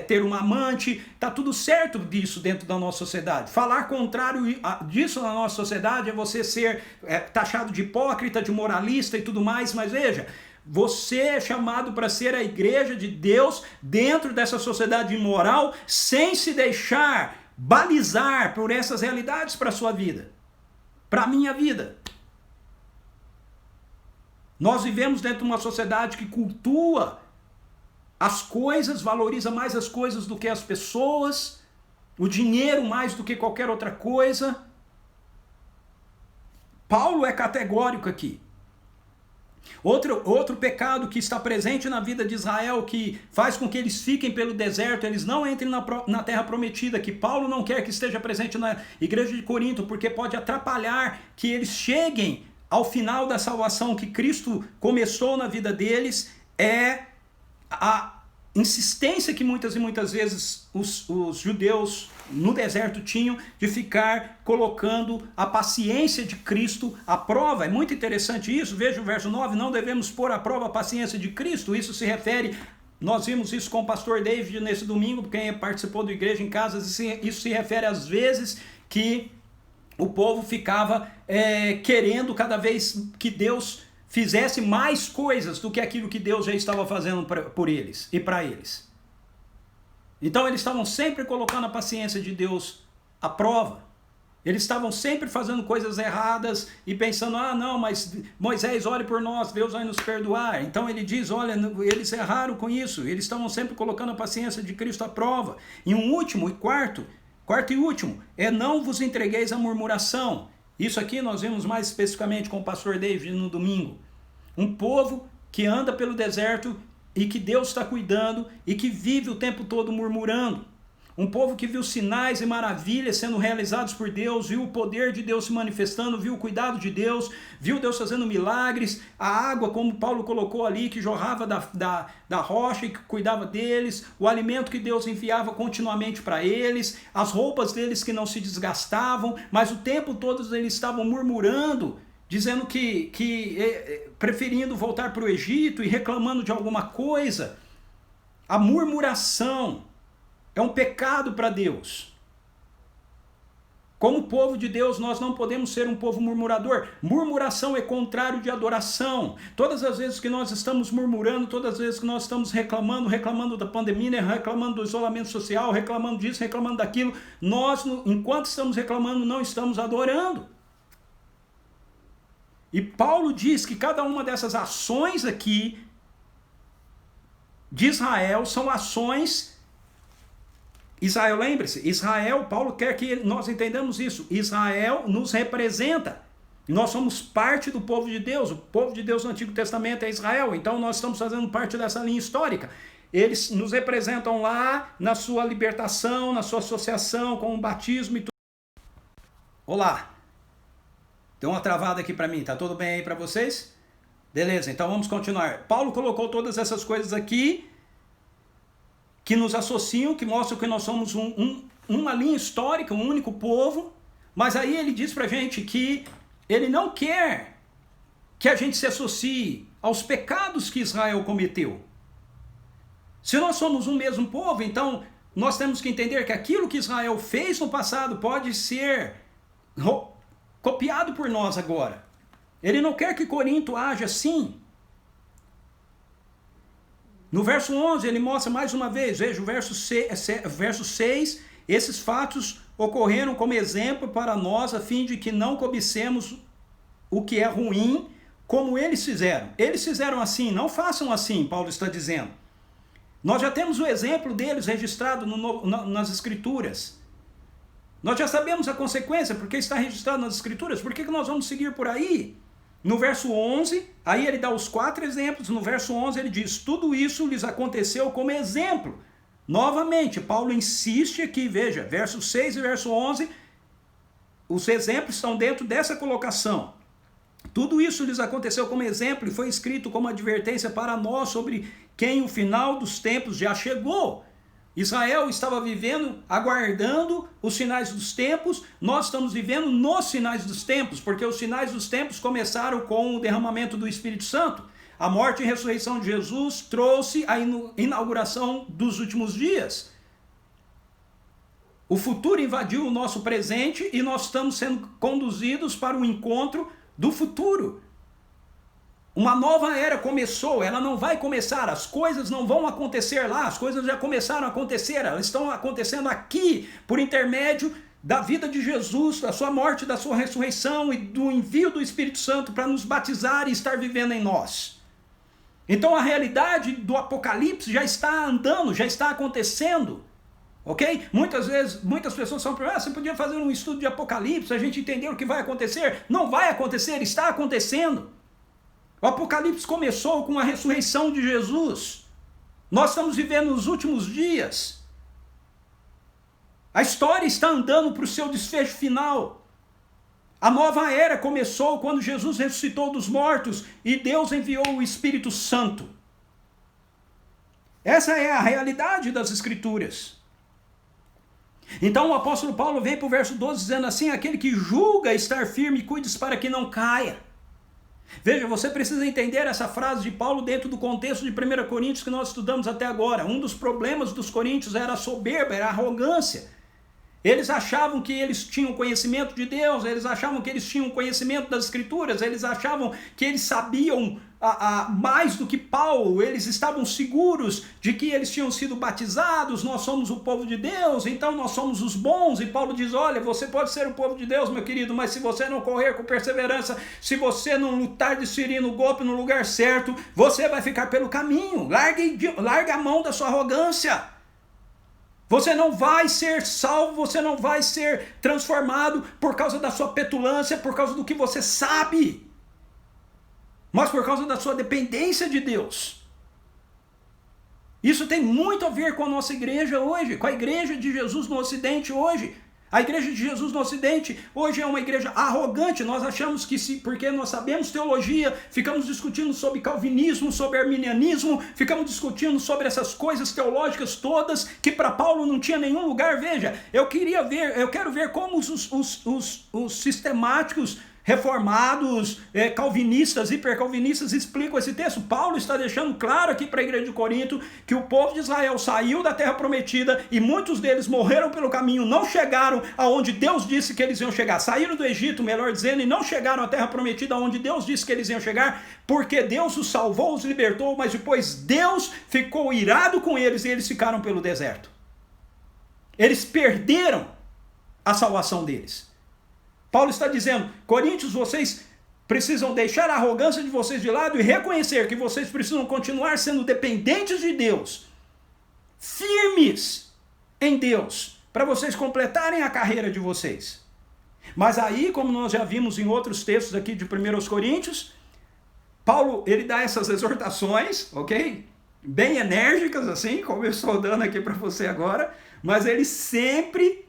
ter uma amante, tá tudo certo disso dentro da nossa sociedade. Falar contrário disso na nossa sociedade é você ser taxado de hipócrita, de moralista e tudo mais, mas veja, você é chamado para ser a igreja de Deus dentro dessa sociedade imoral, sem se deixar balizar por essas realidades para a sua vida, para a minha vida. Nós vivemos dentro de uma sociedade que cultua as coisas, valoriza mais as coisas do que as pessoas, o dinheiro mais do que qualquer outra coisa. Paulo é categórico aqui. Outro pecado que está presente na vida de Israel, que faz com que eles fiquem pelo deserto, eles não entrem na terra prometida, que Paulo não quer que esteja presente na igreja de Corinto, porque pode atrapalhar que eles cheguem ao final da salvação que Cristo começou na vida deles, é a insistência que muitas e muitas vezes os judeus no deserto tinham de ficar colocando a paciência de Cristo à prova. É muito interessante isso. Veja o verso 9: não devemos pôr à prova a paciência de Cristo. Isso se refere, nós vimos isso com o pastor David nesse domingo, quem participou da igreja em casa, isso se refere às vezes que o povo ficava querendo cada vez que Deus fizesse mais coisas do que aquilo que Deus já estava fazendo por eles e para eles. Então eles estavam sempre colocando a paciência de Deus à prova. Eles estavam sempre fazendo coisas erradas e pensando: ah, não, mas Moisés, ore por nós, Deus vai nos perdoar. Então ele diz: olha, eles erraram com isso. Eles estavam sempre colocando a paciência de Cristo à prova. E um último e quarto e último, não vos entregueis à murmuração. Isso aqui nós vimos mais especificamente com o pastor David no domingo. Um povo que anda pelo deserto e que Deus está cuidando e que vive o tempo todo murmurando. Um povo que viu sinais e maravilhas sendo realizados por Deus, viu o poder de Deus se manifestando, viu o cuidado de Deus, viu Deus fazendo milagres, a água, como Paulo colocou ali, que jorrava da rocha e que cuidava deles, o alimento que Deus enviava continuamente para eles, as roupas deles que não se desgastavam, mas o tempo todo eles estavam murmurando, dizendo que preferindo voltar para o Egito e reclamando de alguma coisa. A murmuração é um pecado para Deus. Como povo de Deus, nós não podemos ser um povo murmurador. Murmuração é contrário de adoração. Todas as vezes que nós estamos murmurando, todas as vezes que nós estamos reclamando da pandemia, reclamando do isolamento social, reclamando disso, reclamando daquilo, nós, enquanto estamos reclamando, não estamos adorando. E Paulo diz que cada uma dessas ações aqui de Israel são ações... Israel, lembre-se, Paulo quer que nós entendamos isso. Israel nos representa. Nós somos parte do povo de Deus. O povo de Deus no Antigo Testamento é Israel. Então nós estamos fazendo parte dessa linha histórica. eles nos representam lá na sua libertação, na sua associação com o batismo e tudo. Olá, deu uma travada aqui para mim, tá tudo bem aí para vocês? Beleza, então vamos continuar. Paulo colocou todas essas coisas aqui que nos associam, que mostram que nós somos uma linha histórica, um único povo, mas aí ele diz pra gente que ele não quer que a gente se associe aos pecados que Israel cometeu. Se nós somos um mesmo povo, então nós temos que entender que aquilo que Israel fez no passado pode ser copiado por nós agora. Ele não quer que Corinto haja assim. No verso 11 ele mostra mais uma vez, veja o verso 6, esses fatos ocorreram como exemplo para nós a fim de que não cobicemos o que é ruim como eles fizeram. Eles fizeram assim, não façam assim, Paulo está dizendo. Nós já temos o exemplo deles registrado nas Escrituras. Nós já sabemos a consequência, porque está registrado nas Escrituras. Por que nós vamos seguir por aí? No verso 11, aí ele dá os 4 exemplos. No verso 11 ele diz, tudo isso lhes aconteceu como exemplo. Novamente, Paulo insiste aqui, veja, verso 6 e verso 11, os exemplos estão dentro dessa colocação. Tudo isso lhes aconteceu como exemplo e foi escrito como advertência para nós sobre quem o final dos tempos já chegou. Israel estava vivendo, aguardando os sinais dos tempos, nós estamos vivendo nos sinais dos tempos, porque os sinais dos tempos começaram com o derramamento do Espírito Santo. A morte e ressurreição de Jesus trouxe a inauguração dos últimos dias. O futuro invadiu o nosso presente e nós estamos sendo conduzidos para o encontro do futuro. Uma nova era começou, ela não vai começar, as coisas não vão acontecer lá, as coisas já começaram a acontecer, elas estão acontecendo aqui, por intermédio da vida de Jesus, da sua morte, da sua ressurreição e do envio do Espírito Santo para nos batizar e estar vivendo em nós. Então a realidade do Apocalipse já está andando, já está acontecendo. Ok? Muitas vezes, muitas pessoas falam, você podia fazer um estudo de Apocalipse, a gente entender o que vai acontecer. Não vai acontecer, está acontecendo. O Apocalipse começou com a ressurreição de Jesus. Nós estamos vivendo os últimos dias. A história está andando para o seu desfecho final. A nova era começou quando Jesus ressuscitou dos mortos e Deus enviou o Espírito Santo. Essa é a realidade das Escrituras. Então o apóstolo Paulo vem para o verso 12 dizendo assim, aquele que julga estar firme, cuide-se para que não caia. Veja, você precisa entender essa frase de Paulo dentro do contexto de 1 Coríntios que nós estudamos até agora. Um dos problemas dos coríntios era a soberba, era a arrogância. Eles achavam que eles tinham conhecimento de Deus, eles achavam que eles tinham conhecimento das Escrituras, eles achavam que eles sabiam mais do que Paulo, eles estavam seguros de que eles tinham sido batizados, nós somos o povo de Deus, então nós somos os bons, e Paulo diz, olha, você pode ser o povo de Deus, meu querido, mas se você não correr com perseverança, se você não lutar de ferir no golpe no lugar certo, você vai ficar pelo caminho, largue a mão da sua arrogância. Você não vai ser salvo, você não vai ser transformado por causa da sua petulância, por causa do que você sabe, mas por causa da sua dependência de Deus. Isso tem muito a ver com a nossa igreja hoje, com a igreja de Jesus no Ocidente hoje. A igreja de Jesus no Ocidente hoje é uma igreja arrogante. Nós achamos que porque nós sabemos teologia, ficamos discutindo sobre calvinismo, sobre arminianismo, ficamos discutindo sobre essas coisas teológicas todas que para Paulo não tinha nenhum lugar. Veja, eu quero ver como os sistemáticos reformados, calvinistas, hipercalvinistas explicam esse texto. Paulo está deixando claro aqui para a igreja de Corinto que o povo de Israel saiu da terra prometida e muitos deles morreram pelo caminho, não chegaram aonde Deus disse que eles iam chegar. Saíram do Egito, melhor dizendo, e não chegaram à terra prometida aonde Deus disse que eles iam chegar, porque Deus os salvou, os libertou, mas depois Deus ficou irado com eles e eles ficaram pelo deserto. Eles perderam a salvação deles. Paulo está dizendo, Coríntios, vocês precisam deixar a arrogância de vocês de lado e reconhecer que vocês precisam continuar sendo dependentes de Deus, firmes em Deus, para vocês completarem a carreira de vocês. Mas aí, como nós já vimos em outros textos aqui de 1 Coríntios, Paulo, ele dá essas exortações, ok? bem enérgicas, assim, como eu estou dando aqui para você agora, mas ele sempre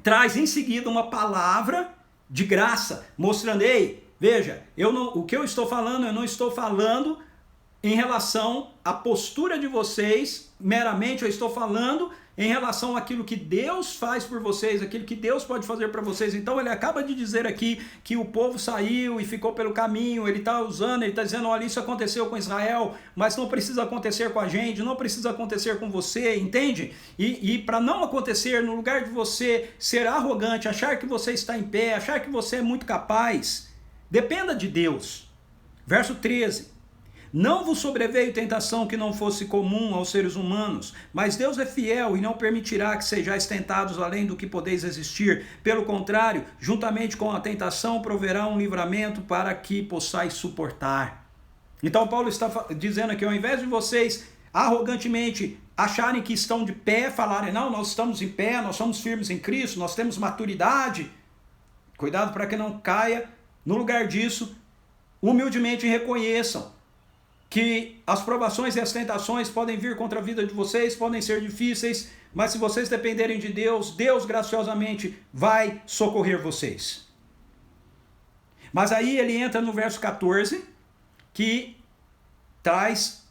traz em seguida uma palavra de graça, mostrando, ei, veja, o que eu estou falando, eu não estou falando em relação à postura de vocês, meramente eu estou falando em relação àquilo que Deus faz por vocês, aquilo que Deus pode fazer para vocês. Então ele acaba de dizer aqui que o povo saiu e ficou pelo caminho, ele está dizendo, olha, isso aconteceu com Israel, mas não precisa acontecer com a gente, não precisa acontecer com você, entende? E para não acontecer, no lugar de você ser arrogante, achar que você está em pé, achar que você é muito capaz, dependa de Deus. Verso 13. Não vos sobreveio tentação que não fosse comum aos seres humanos, mas Deus é fiel e não permitirá que sejais tentados além do que podeis resistir. Pelo contrário, juntamente com a tentação, proverá um livramento para que possais suportar. Então Paulo está dizendo aqui, ao invés de vocês arrogantemente acharem que estão de pé, falarem, não, nós estamos em pé, nós somos firmes em Cristo, nós temos maturidade, cuidado para que não caia, no lugar disso, humildemente reconheçam que as provações e as tentações podem vir contra a vida de vocês, podem ser difíceis, mas se vocês dependerem de Deus, Deus graciosamente vai socorrer vocês. Mas aí ele entra no verso 14, que traz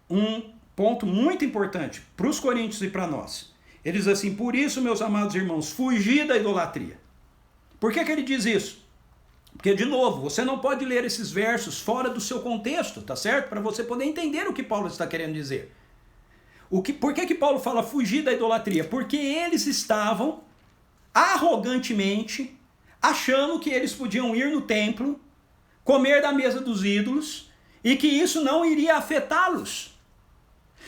um ponto muito importante para os coríntios e para nós. Ele diz assim, por isso, meus amados irmãos, fugi da idolatria. Por que ele diz isso? Porque, de novo, você não pode ler esses versos fora do seu contexto, tá certo? Para você poder entender o que Paulo está querendo dizer. Por que Paulo fala fugir da idolatria? Porque eles estavam arrogantemente achando que eles podiam ir no templo, comer da mesa dos ídolos e que isso não iria afetá-los.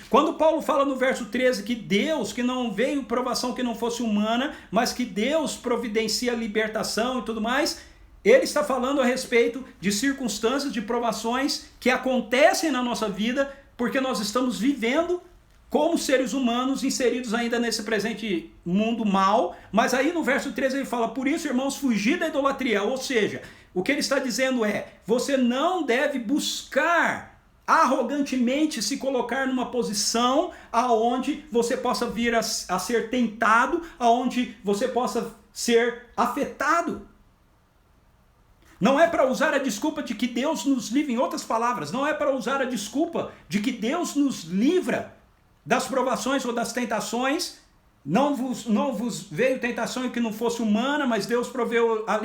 Quando Paulo fala no verso 13 que Deus, que não veio provação que não fosse humana, mas que Deus providencia libertação e tudo mais, ele está falando a respeito de circunstâncias, de provações que acontecem na nossa vida porque nós estamos vivendo como seres humanos inseridos ainda nesse presente mundo mal. Mas aí no verso 13 ele fala, por isso, irmãos, fugir da idolatria. Ou seja, o que ele está dizendo é, você não deve buscar arrogantemente se colocar numa posição aonde você possa vir a ser tentado, aonde você possa ser afetado. Não é para usar a desculpa de que Deus nos livra, em outras palavras, não é para usar a desculpa de que Deus nos livra das provações ou das tentações. Não vos veio tentação que não fosse humana, mas Deus proveu a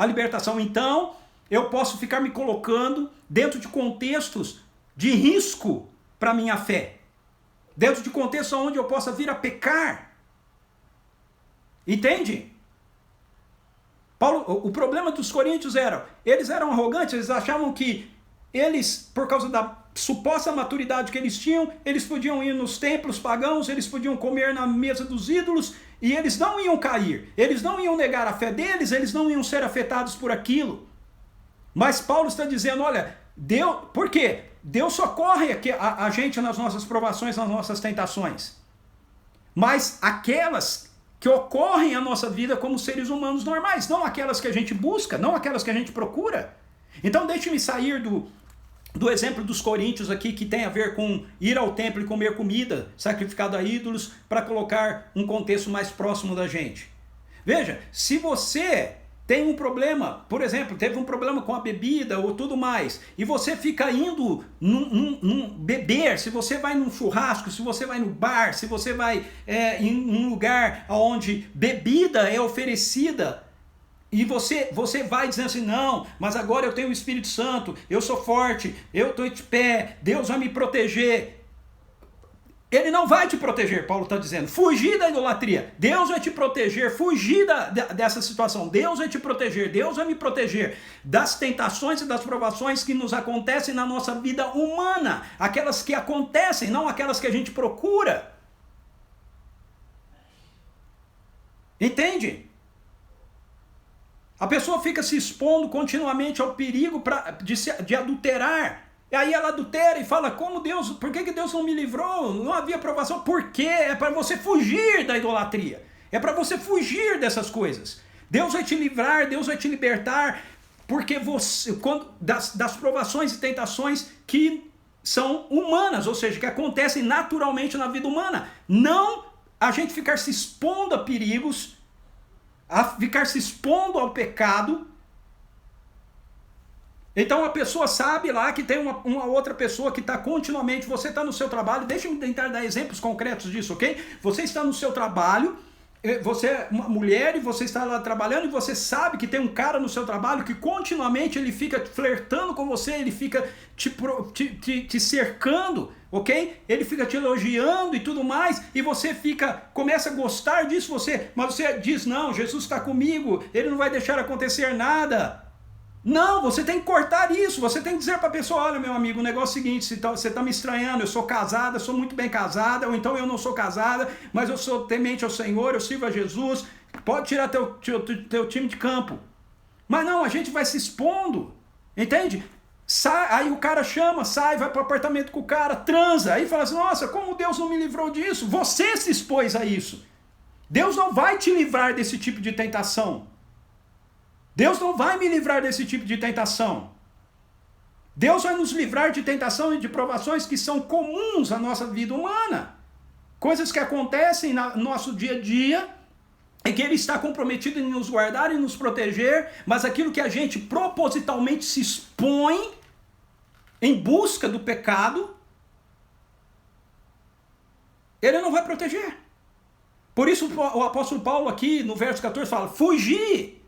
libertação. Então, eu posso ficar me colocando dentro de contextos de risco para a minha fé. Dentro de contextos onde eu possa vir a pecar. Entende? Paulo, o problema dos coríntios eles eram arrogantes, eles achavam que eles, por causa da suposta maturidade que eles tinham, eles podiam ir nos templos pagãos, eles podiam comer na mesa dos ídolos, e eles não iam cair, eles não iam negar a fé deles, eles não iam ser afetados por aquilo. Mas Paulo está dizendo, olha, Deus, por quê? Deus socorre a gente nas nossas provações, nas nossas tentações. Mas aquelas que ocorrem à nossa vida como seres humanos normais, não aquelas que a gente busca, não aquelas que a gente procura. Então deixe-me sair do exemplo dos coríntios aqui, que tem a ver com ir ao templo e comer comida sacrificada a ídolos, para colocar um contexto mais próximo da gente. Veja, se você tem um problema, por exemplo, teve um problema com a bebida ou tudo mais, e você fica indo num beber, se você vai num churrasco, se você vai no bar, se você vai em um lugar onde bebida é oferecida, e você vai dizendo assim, não, mas agora eu tenho o Espírito Santo, eu sou forte, eu estou de pé, Deus vai me proteger. Ele não vai te proteger, Paulo está dizendo. Fugir da idolatria. Deus vai te proteger. Fugir dessa situação. Deus vai te proteger. Deus vai me proteger das tentações e das provações que nos acontecem na nossa vida humana. Aquelas que acontecem, não aquelas que a gente procura. Entende? A pessoa fica se expondo continuamente ao perigo de adulterar. E aí ela adultera e fala, por que Deus não me livrou? Não havia provação. Por quê? É para você fugir da idolatria. É para você fugir dessas coisas. Deus vai te livrar, Deus vai te libertar, porque das provações e tentações que são humanas, ou seja, que acontecem naturalmente na vida humana. Não a gente ficar se expondo a perigos, a ficar se expondo ao pecado. Então a pessoa sabe lá que tem uma outra pessoa que está continuamente, você está no seu trabalho, deixa eu tentar dar exemplos concretos disso, ok? Você está no seu trabalho, você é uma mulher e você está lá trabalhando e você sabe que tem um cara no seu trabalho que continuamente ele fica flertando com você, ele fica te cercando, ok? Ele fica te elogiando e tudo mais, e você começa a gostar disso, mas você diz, não, Jesus está comigo, ele não vai deixar acontecer nada. Não, você tem que cortar isso, você tem que dizer para a pessoa, olha meu amigo, o negócio é o seguinte, você está me estranhando, eu sou casada, sou muito bem casada, ou então eu não sou casada, mas eu sou temente ao Senhor, eu sirvo a Jesus, pode tirar teu time de campo. Mas não, a gente vai se expondo, entende? Aí o cara chama, sai, vai para o apartamento com o cara, transa, aí fala assim, nossa, como Deus não me livrou disso? Você se expôs a isso. Deus não vai te livrar desse tipo de tentação. Deus não vai me livrar desse tipo de tentação. Deus vai nos livrar de tentação e de provações que são comuns à nossa vida humana. Coisas que acontecem no nosso dia a dia e que Ele está comprometido em nos guardar e nos proteger, mas aquilo que a gente propositalmente se expõe em busca do pecado, Ele não vai proteger. Por isso o apóstolo Paulo aqui no verso 14 fala, fugir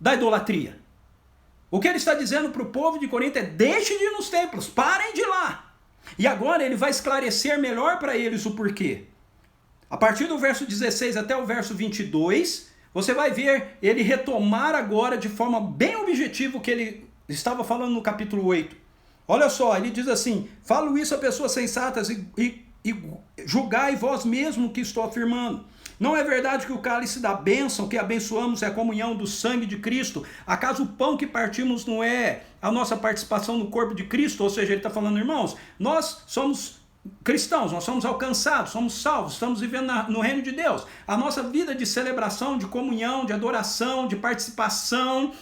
da idolatria. O que ele está dizendo para o povo de Corinto é, deixem de ir nos templos, parem de ir lá. E agora ele vai esclarecer melhor para eles o porquê. A partir do verso 16 até o verso 22, você vai ver ele retomar agora de forma bem objetiva o que ele estava falando no capítulo 8. Olha só, ele diz assim, falo isso a pessoas sensatas e julgai vós mesmo que estou afirmando. Não é verdade que o cálice da bênção que abençoamos é a comunhão do sangue de Cristo? Acaso o pão que partimos não é a nossa participação no corpo de Cristo? Ou seja, ele está falando, irmãos, nós somos cristãos, nós somos alcançados, somos salvos, estamos vivendo no reino de Deus. A nossa vida de celebração, de comunhão, de adoração, de participação,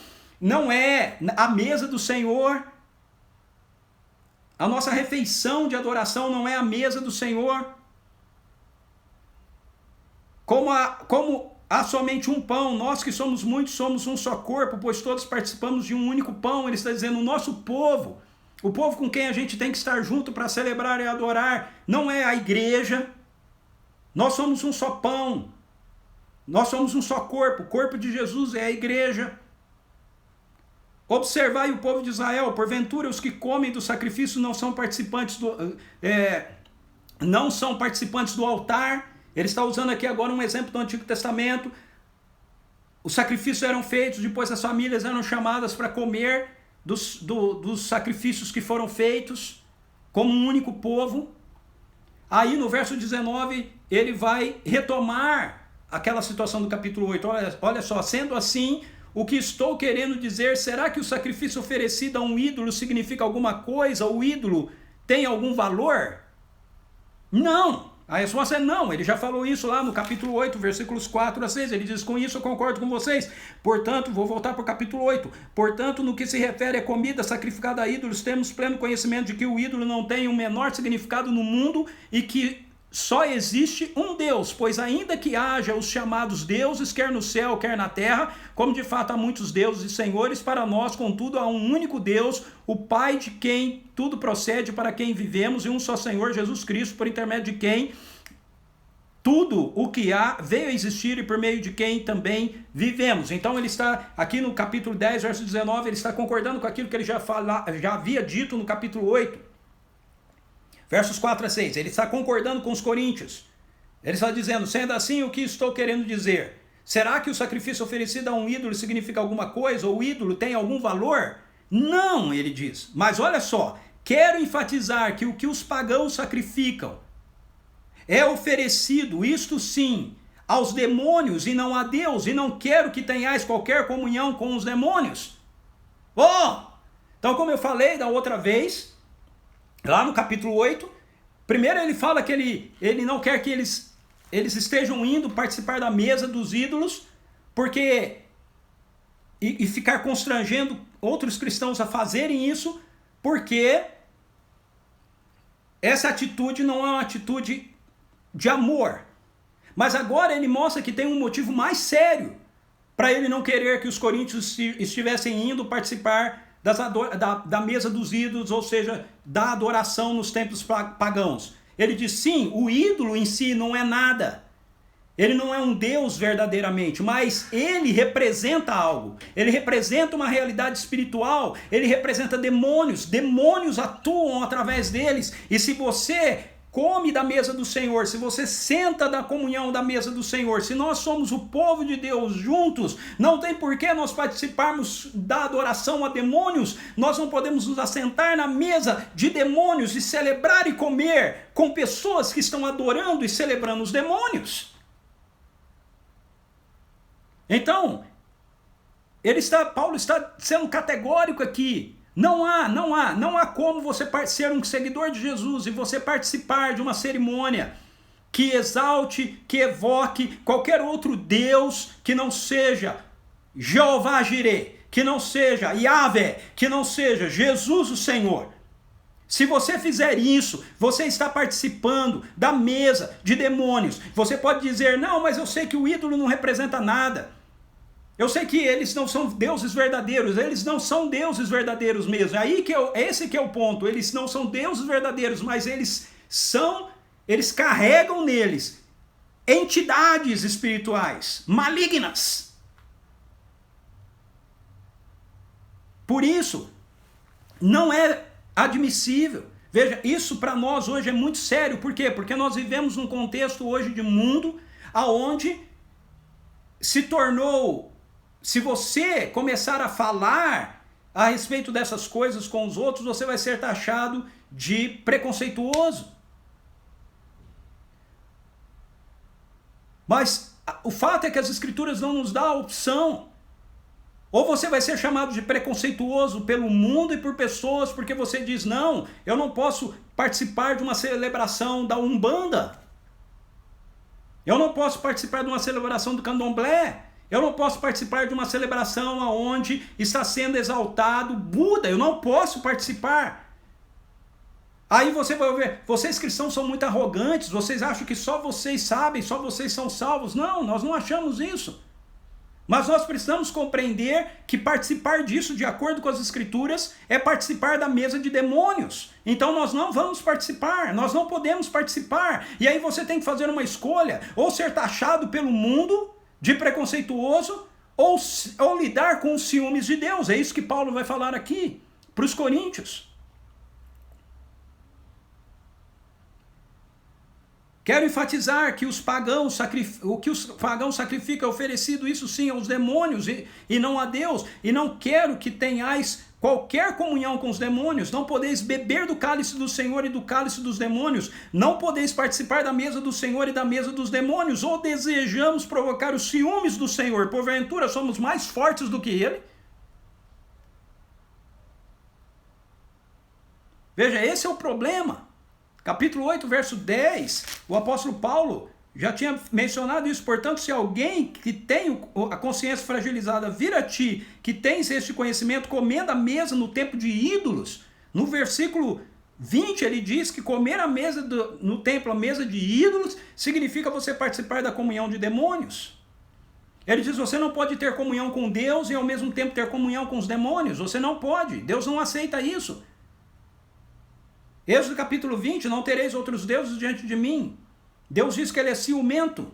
não é a mesa do Senhor. A nossa refeição de adoração não é a mesa do Senhor. Como há somente um pão, nós que somos muitos somos um só corpo, pois todos participamos de um único pão. Ele está dizendo, o nosso povo, o povo com quem a gente tem que estar junto para celebrar e adorar, não é a igreja. Nós somos um só pão, nós somos um só corpo, o corpo de Jesus é a igreja. Observai o povo de Israel, porventura os que comem do sacrifício não são participantes do altar. Ele está usando aqui agora um exemplo do Antigo Testamento. Os sacrifícios eram feitos, depois as famílias eram chamadas para comer dos sacrifícios que foram feitos, como um único povo. Aí no verso 19, ele vai retomar aquela situação do capítulo 8. Olha só, sendo assim, o que estou querendo dizer, será que o sacrifício oferecido a um ídolo significa alguma coisa? O ídolo tem algum valor? Não! A resposta é não, ele já falou isso lá no capítulo 8, versículos 4 a 6, ele diz, com isso eu concordo com vocês, portanto, vou voltar para o capítulo 8, portanto, no que se refere à comida sacrificada a ídolos, temos pleno conhecimento de que o ídolo não tem o menor significado no mundo e que só existe um Deus, pois ainda que haja os chamados deuses, quer no céu, quer na terra, como de fato há muitos deuses e senhores, para nós, contudo, há um único Deus, o Pai de quem tudo procede, para quem vivemos, e um só Senhor, Jesus Cristo, por intermédio de quem tudo o que há veio a existir e por meio de quem também vivemos. Então ele está aqui no capítulo 10, verso 19, ele está concordando com aquilo que ele já havia dito no capítulo 8. Versos 4 a 6, ele está concordando com os coríntios. Ele está dizendo, sendo assim, o que estou querendo dizer? Será que o sacrifício oferecido a um ídolo significa alguma coisa? Ou o ídolo tem algum valor? Não, ele diz. Mas olha só, quero enfatizar que o que os pagãos sacrificam é oferecido, isto sim, aos demônios e não a Deus. E não quero que tenhais qualquer comunhão com os demônios. Então como eu falei da outra vez, lá no capítulo 8, primeiro ele fala que ele não quer que eles estejam indo participar da mesa dos ídolos, porque e ficar constrangendo outros cristãos a fazerem isso, porque essa atitude não é uma atitude de amor. Mas agora ele mostra que tem um motivo mais sério para ele não querer que os coríntios estivessem indo participar da mesa dos ídolos, ou seja, da adoração nos templos pagãos. Ele diz, sim, o ídolo em si não é nada. Ele não é um Deus verdadeiramente, mas ele representa algo. Ele representa uma realidade espiritual. Ele representa demônios. Demônios atuam através deles. E se você come da mesa do Senhor, se você senta da comunhão da mesa do Senhor, se nós somos o povo de Deus juntos, não tem por que nós participarmos da adoração a demônios. Nós não podemos nos assentar na mesa de demônios e celebrar e comer com pessoas que estão adorando e celebrando os demônios. Então, Paulo está sendo categórico aqui. Não há como você ser um seguidor de Jesus e você participar de uma cerimônia que exalte, que evoque qualquer outro Deus que não seja Jeová Jireh, que não seja Yahvé, que não seja Jesus o Senhor. Se você fizer isso, você está participando da mesa de demônios. Você pode dizer, não, mas eu sei que o ídolo não representa nada. Eu sei que eles não são deuses verdadeiros, eles não são deuses verdadeiros mesmo. Esse que é o ponto, eles não são deuses verdadeiros, mas eles carregam neles entidades espirituais malignas. Por isso, não é admissível. Veja, isso para nós hoje é muito sério. Por quê? Porque nós vivemos num contexto hoje de mundo onde se tornou... Se você começar a falar a respeito dessas coisas com os outros, você vai ser taxado de preconceituoso. Mas o fato é que as Escrituras não nos dão a opção. Ou você vai ser chamado de preconceituoso pelo mundo e por pessoas, porque você diz, não, eu não posso participar de uma celebração da Umbanda. Eu não posso participar de uma celebração do Candomblé. Eu não posso participar de uma celebração onde está sendo exaltado Buda. Eu não posso participar. Aí você vai ver, vocês cristãos são muito arrogantes, vocês acham que só vocês sabem, só vocês são salvos. Não, nós não achamos isso. Mas nós precisamos compreender que participar disso, de acordo com as Escrituras, é participar da mesa de demônios. Então nós não vamos participar, nós não podemos participar. E aí você tem que fazer uma escolha, ou ser taxado pelo mundo de preconceituoso, ou lidar com os ciúmes de Deus. É isso que Paulo vai falar aqui para os coríntios. Quero enfatizar que o que os pagãos sacrificam é oferecido, isso sim, aos demônios e não a Deus. E não quero que tenhais qualquer comunhão com os demônios. Não podeis beber do cálice do Senhor e do cálice dos demônios. Não podeis participar da mesa do Senhor e da mesa dos demônios. Ou desejamos provocar os ciúmes do Senhor? Porventura somos mais fortes do que Ele? Veja, esse é o problema. Capítulo 8, verso 10, o apóstolo Paulo já tinha mencionado isso. Portanto, se alguém que tem a consciência fragilizada vir a ti, que tens este conhecimento, comendo a mesa no templo de ídolos, no versículo 20 ele diz que comer a mesa no templo, a mesa de ídolos, significa você participar da comunhão de demônios. Ele diz, você não pode ter comunhão com Deus e ao mesmo tempo ter comunhão com os demônios. Você não pode, Deus não aceita isso. Êxodo capítulo 20, não tereis outros deuses diante de mim. Deus diz que ele é ciumento.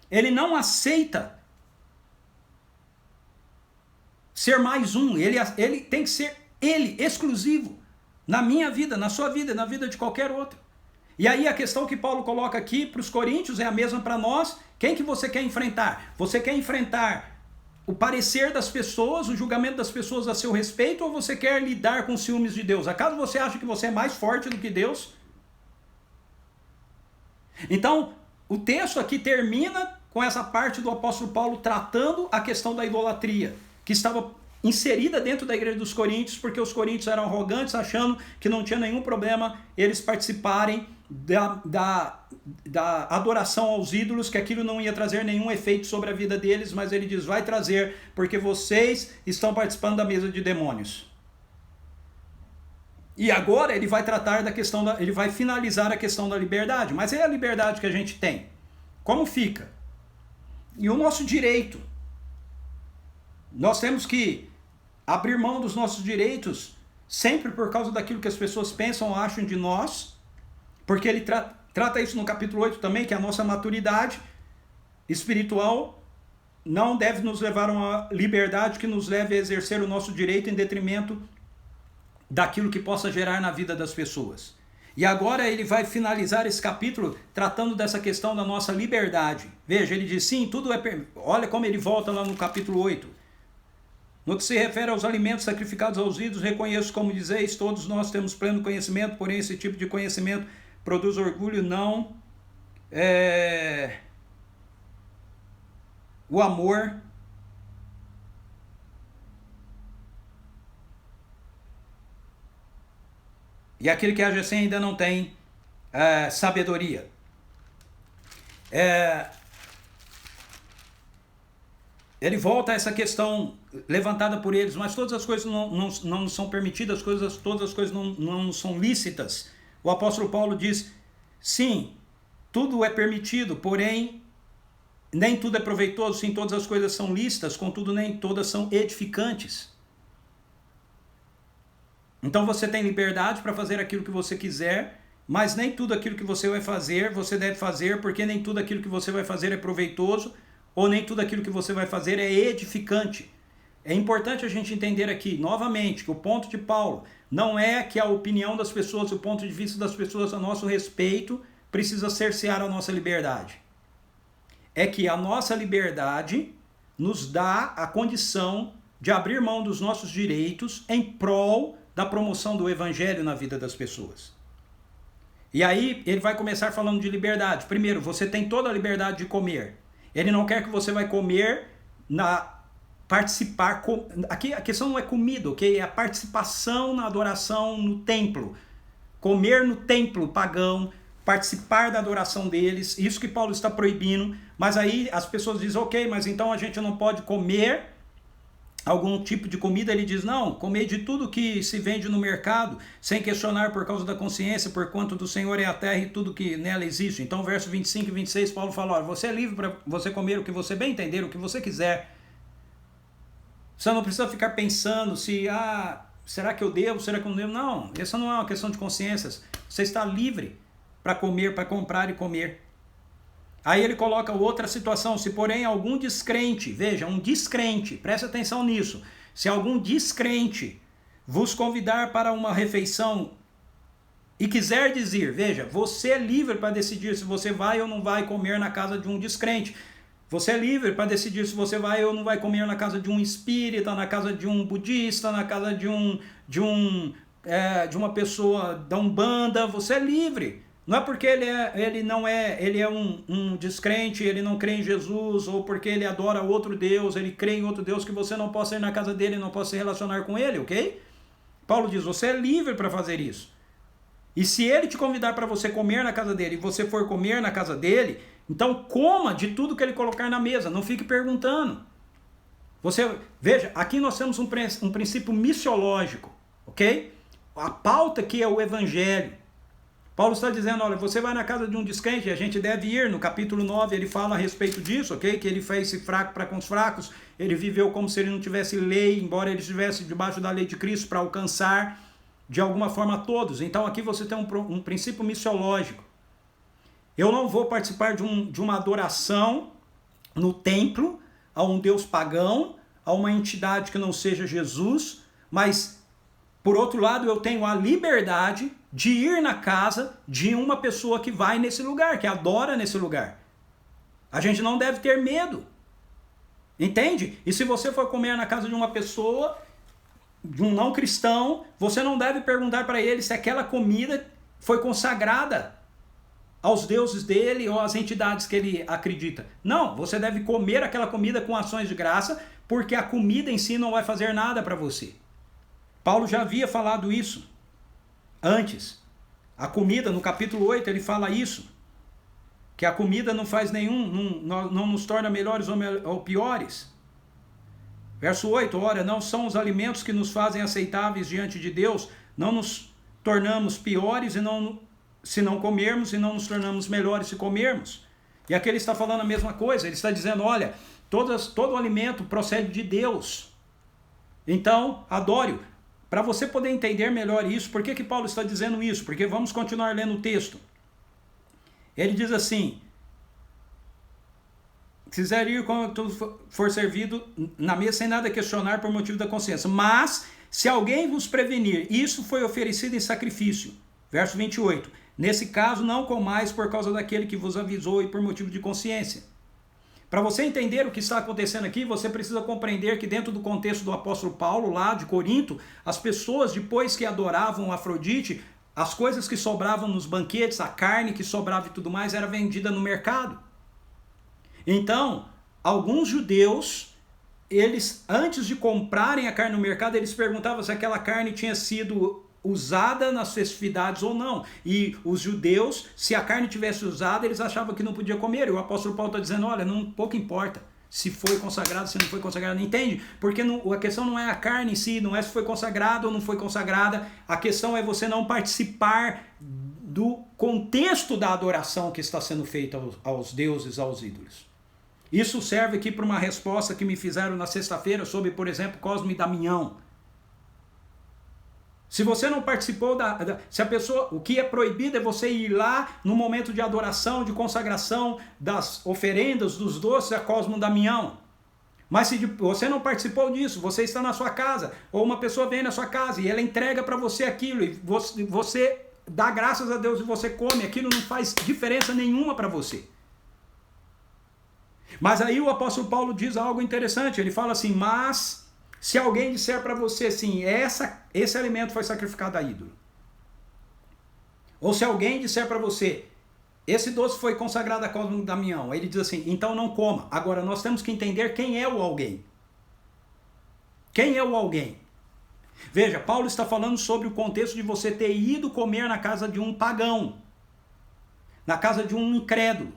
Ele não aceita ser mais um. Ele tem que ser ele, exclusivo. Na minha vida, na sua vida, na vida de qualquer outro. E aí a questão que Paulo coloca aqui para os coríntios é a mesma para nós. Quem que você quer enfrentar? Você quer enfrentar o parecer das pessoas, o julgamento das pessoas a seu respeito, ou você quer lidar com os ciúmes de Deus? Acaso você acha que você é mais forte do que Deus? Então, o texto aqui termina com essa parte do apóstolo Paulo tratando a questão da idolatria, que estava inserida dentro da igreja dos coríntios, porque os coríntios eram arrogantes, achando que não tinha nenhum problema eles participarem da adoração aos ídolos, que aquilo não ia trazer nenhum efeito sobre a vida deles, mas ele diz, vai trazer, porque vocês estão participando da mesa de demônios. E agora ele vai tratar da questão ele vai finalizar a questão da liberdade. Mas é a liberdade que a gente tem. Como fica? E o nosso direito. Nós temos que abrir mão dos nossos direitos sempre por causa daquilo que as pessoas pensam ou acham de nós, porque ele trata isso no capítulo 8 também, que a nossa maturidade espiritual não deve nos levar a uma liberdade que nos leve a exercer o nosso direito em detrimento daquilo que possa gerar na vida das pessoas. E agora ele vai finalizar esse capítulo tratando dessa questão da nossa liberdade. Veja, ele diz, sim, tudo é... Olha como ele volta lá no capítulo 8. No que se refere aos alimentos sacrificados aos ídolos, reconheço, como dizeis, todos nós temos pleno conhecimento, porém esse tipo de conhecimento produz orgulho, não o amor. E aquele que age assim ainda não tem sabedoria. Ele volta a essa questão levantada por eles, mas todas as coisas não são permitidas, todas as coisas não são lícitas. O apóstolo Paulo diz, sim, tudo é permitido, porém nem tudo é proveitoso, sim, todas as coisas são lícitas, contudo nem todas são edificantes. Então você tem liberdade para fazer aquilo que você quiser, mas nem tudo aquilo que você vai fazer, você deve fazer, porque nem tudo aquilo que você vai fazer é proveitoso, ou nem tudo aquilo que você vai fazer é edificante. É importante a gente entender aqui, novamente, que o ponto de Paulo não é que a opinião das pessoas, o ponto de vista das pessoas a nosso respeito precisa cercear a nossa liberdade. É que a nossa liberdade nos dá a condição de abrir mão dos nossos direitos em prol da promoção do evangelho na vida das pessoas. E aí ele vai começar falando de liberdade. Primeiro, você tem toda a liberdade de comer. Ele não quer que você vai comer participar. Aqui a questão não é comida, ok? É a participação na adoração no templo. Comer no templo pagão, participar da adoração deles, isso que Paulo está proibindo. Mas aí as pessoas dizem, ok, mas então a gente não pode comer algum tipo de comida. Ele diz, não, comer de tudo que se vende no mercado, sem questionar por causa da consciência, por quanto do Senhor é a terra e tudo que nela existe. Então, verso 25 e 26, Paulo fala, olha, você é livre para você comer o que você bem entender, o que você quiser. Você não precisa ficar pensando se, será que eu devo, será que eu não devo? Não, essa não é uma questão de consciências. Você está livre para comer, para comprar e comer. Aí ele coloca outra situação, se porém algum descrente, veja, um descrente, preste atenção nisso, se algum descrente vos convidar para uma refeição e quiser dizer, veja, você é livre para decidir se você vai ou não vai comer na casa de um descrente. Você é livre para decidir se você vai ou não vai comer na casa de um espírita, na casa de um budista, na casa de uma pessoa da Umbanda. Você é livre. Não é porque ele é um descrente, ele não crê em Jesus, ou porque ele adora outro Deus, ele crê em outro Deus, que você não possa ir na casa dele, não possa se relacionar com ele, ok? Paulo diz, você é livre para fazer isso. E se ele te convidar para você comer na casa dele, e você for comer na casa dele, então coma de tudo que ele colocar na mesa, não fique perguntando. Veja, aqui nós temos um princípio missiológico, ok? A pauta aqui é o evangelho. Paulo está dizendo, olha, você vai na casa de um descrente, a gente deve ir, no capítulo 9 ele fala a respeito disso, ok? Que ele fez-se fraco para com os fracos, ele viveu como se ele não tivesse lei, embora ele estivesse debaixo da lei de Cristo para alcançar de alguma forma todos. Então aqui você tem um princípio missiológico. Eu não vou participar de uma adoração no templo, a um Deus pagão, a uma entidade que não seja Jesus, mas, por outro lado, eu tenho a liberdade de ir na casa de uma pessoa que vai nesse lugar, que adora nesse lugar. A gente não deve ter medo. Entende? E se você for comer na casa de uma pessoa, de um não cristão, você não deve perguntar para ele se aquela comida foi consagrada aos deuses dele ou às entidades que ele acredita. Não, você deve comer aquela comida com ações de graça, porque a comida em si não vai fazer nada para você. Paulo já havia falado isso antes. A comida, no capítulo 8, ele fala isso. Que a comida não faz não nos torna melhores ou piores. Verso 8, ora, não são os alimentos que nos fazem aceitáveis diante de Deus, não nos tornamos piores se não comermos e não nos tornamos melhores se comermos. E aqui ele está falando a mesma coisa, ele está dizendo, olha, todo alimento procede de Deus. Então, adore-o. Para você poder entender melhor isso, por que Paulo está dizendo isso? Porque vamos continuar lendo o texto. Ele diz assim, quiser ir quando tu for servido na mesa sem nada questionar por motivo da consciência. Mas, se alguém vos prevenir, isso foi oferecido em sacrifício. Verso 28. Nesse caso, não comais por causa daquele que vos avisou e por motivo de consciência. Para você entender o que está acontecendo aqui, você precisa compreender que dentro do contexto do apóstolo Paulo, lá de Corinto, as pessoas, depois que adoravam Afrodite, as coisas que sobravam nos banquetes, a carne que sobrava e tudo mais, era vendida no mercado. Então, alguns judeus, eles, antes de comprarem a carne no mercado, eles perguntavam se aquela carne tinha sido usada nas festividades ou não. E os judeus, se a carne tivesse usada, eles achavam que não podia comer. E o apóstolo Paulo está dizendo, olha, não pouco importa se foi consagrado, se não foi consagrado, entende? Porque a questão não é a carne em si, não é se foi consagrada ou não foi consagrada, a questão é você não participar do contexto da adoração que está sendo feita aos deuses, aos ídolos. Isso serve aqui para uma resposta que me fizeram na sexta-feira sobre, por exemplo, Cosme e Damião. Se você não participou se a pessoa, o que é proibido é você ir lá no momento de adoração, de consagração das oferendas, dos doces a Cosmo e Damião. Mas se você não participou disso, você está na sua casa, ou uma pessoa vem na sua casa e ela entrega para você aquilo, e você dá graças a Deus e você come, aquilo não faz diferença nenhuma para você. Mas aí o apóstolo Paulo diz algo interessante, ele fala assim, mas se alguém disser para você assim, esse alimento foi sacrificado a ídolo. Ou se alguém disser para você, esse doce foi consagrado a Cosmo e Damião, ele diz assim, então não coma. Agora nós temos que entender quem é o alguém. Quem é o alguém? Veja, Paulo está falando sobre o contexto de você ter ido comer na casa de um pagão, na casa de um incrédulo.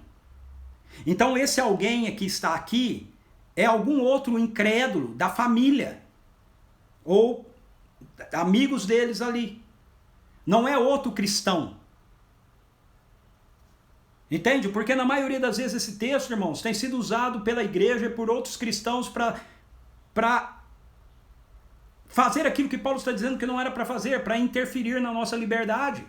Então esse alguém que está aqui é algum outro incrédulo da família ou amigos deles ali. Não é outro cristão. Entende? Porque na maioria das vezes esse texto, irmãos, tem sido usado pela igreja e por outros cristãos para fazer aquilo que Paulo está dizendo que não era para fazer, para interferir na nossa liberdade.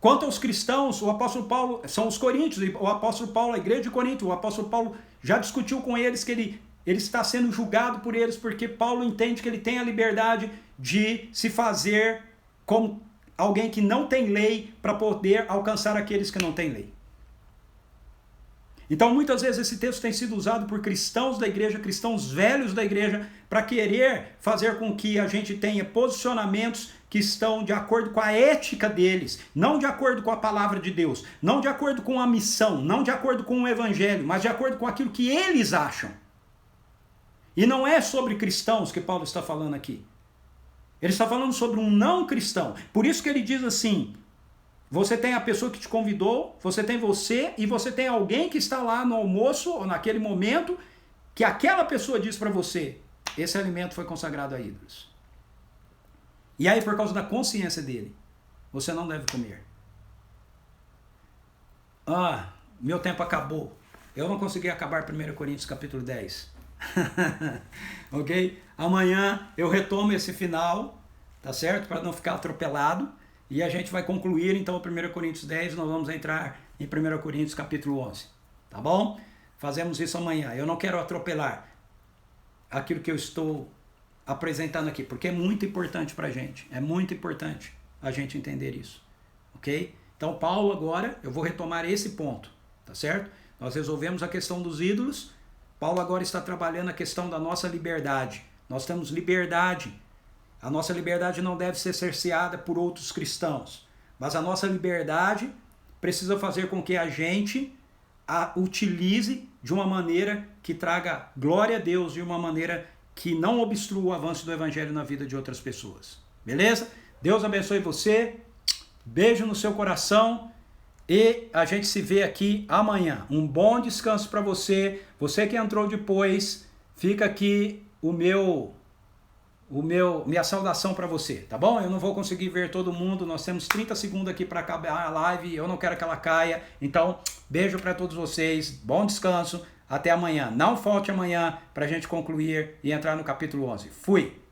Quanto aos cristãos, o apóstolo Paulo, são os coríntios, o apóstolo Paulo, a igreja de Corinto, o apóstolo Paulo já discutiu com eles que ele está sendo julgado por eles, porque Paulo entende que ele tem a liberdade de se fazer como alguém que não tem lei para poder alcançar aqueles que não têm lei. Então muitas vezes esse texto tem sido usado por cristãos da igreja, cristãos velhos da igreja, para querer fazer com que a gente tenha posicionamentos que estão de acordo com a ética deles, não de acordo com a palavra de Deus, não de acordo com a missão, não de acordo com o evangelho, mas de acordo com aquilo que eles acham. E não é sobre cristãos que Paulo está falando aqui. Ele está falando sobre um não cristão. Por isso que ele diz assim, você tem a pessoa que te convidou, você tem você e você tem alguém que está lá no almoço ou naquele momento que aquela pessoa diz para você, esse alimento foi consagrado a ídolos. E aí, por causa da consciência dele, você não deve comer. Meu tempo acabou. Eu não consegui acabar 1 Coríntios capítulo 10. Ok? Amanhã eu retomo esse final, tá certo? Para não ficar atropelado. E a gente vai concluir então o 1 Coríntios 10, nós vamos entrar em 1 Coríntios capítulo 11. Tá bom? Fazemos isso amanhã. Eu não quero atropelar aquilo que eu estou apresentando aqui, porque é muito importante para a gente. É muito importante a gente entender isso. Ok? Então Paulo agora, eu vou retomar esse ponto. Tá certo? Nós resolvemos a questão dos ídolos. Paulo agora está trabalhando a questão da nossa liberdade. Nós temos liberdade. A nossa liberdade não deve ser cerceada por outros cristãos. Mas a nossa liberdade precisa fazer com que a gente a utilize de uma maneira que traga glória a Deus, de uma maneira que não obstrua o avanço do evangelho na vida de outras pessoas. Beleza? Deus abençoe você. Beijo no seu coração. E a gente se vê aqui amanhã. Um bom descanso para você. Você que entrou depois, fica aqui o meu minha saudação para você, tá bom? Eu não vou conseguir ver todo mundo, nós temos 30 segundos aqui para acabar a live, eu não quero que ela caia. Então, beijo para todos vocês, bom descanso, até amanhã. Não falte amanhã para a gente concluir e entrar no capítulo 11. Fui!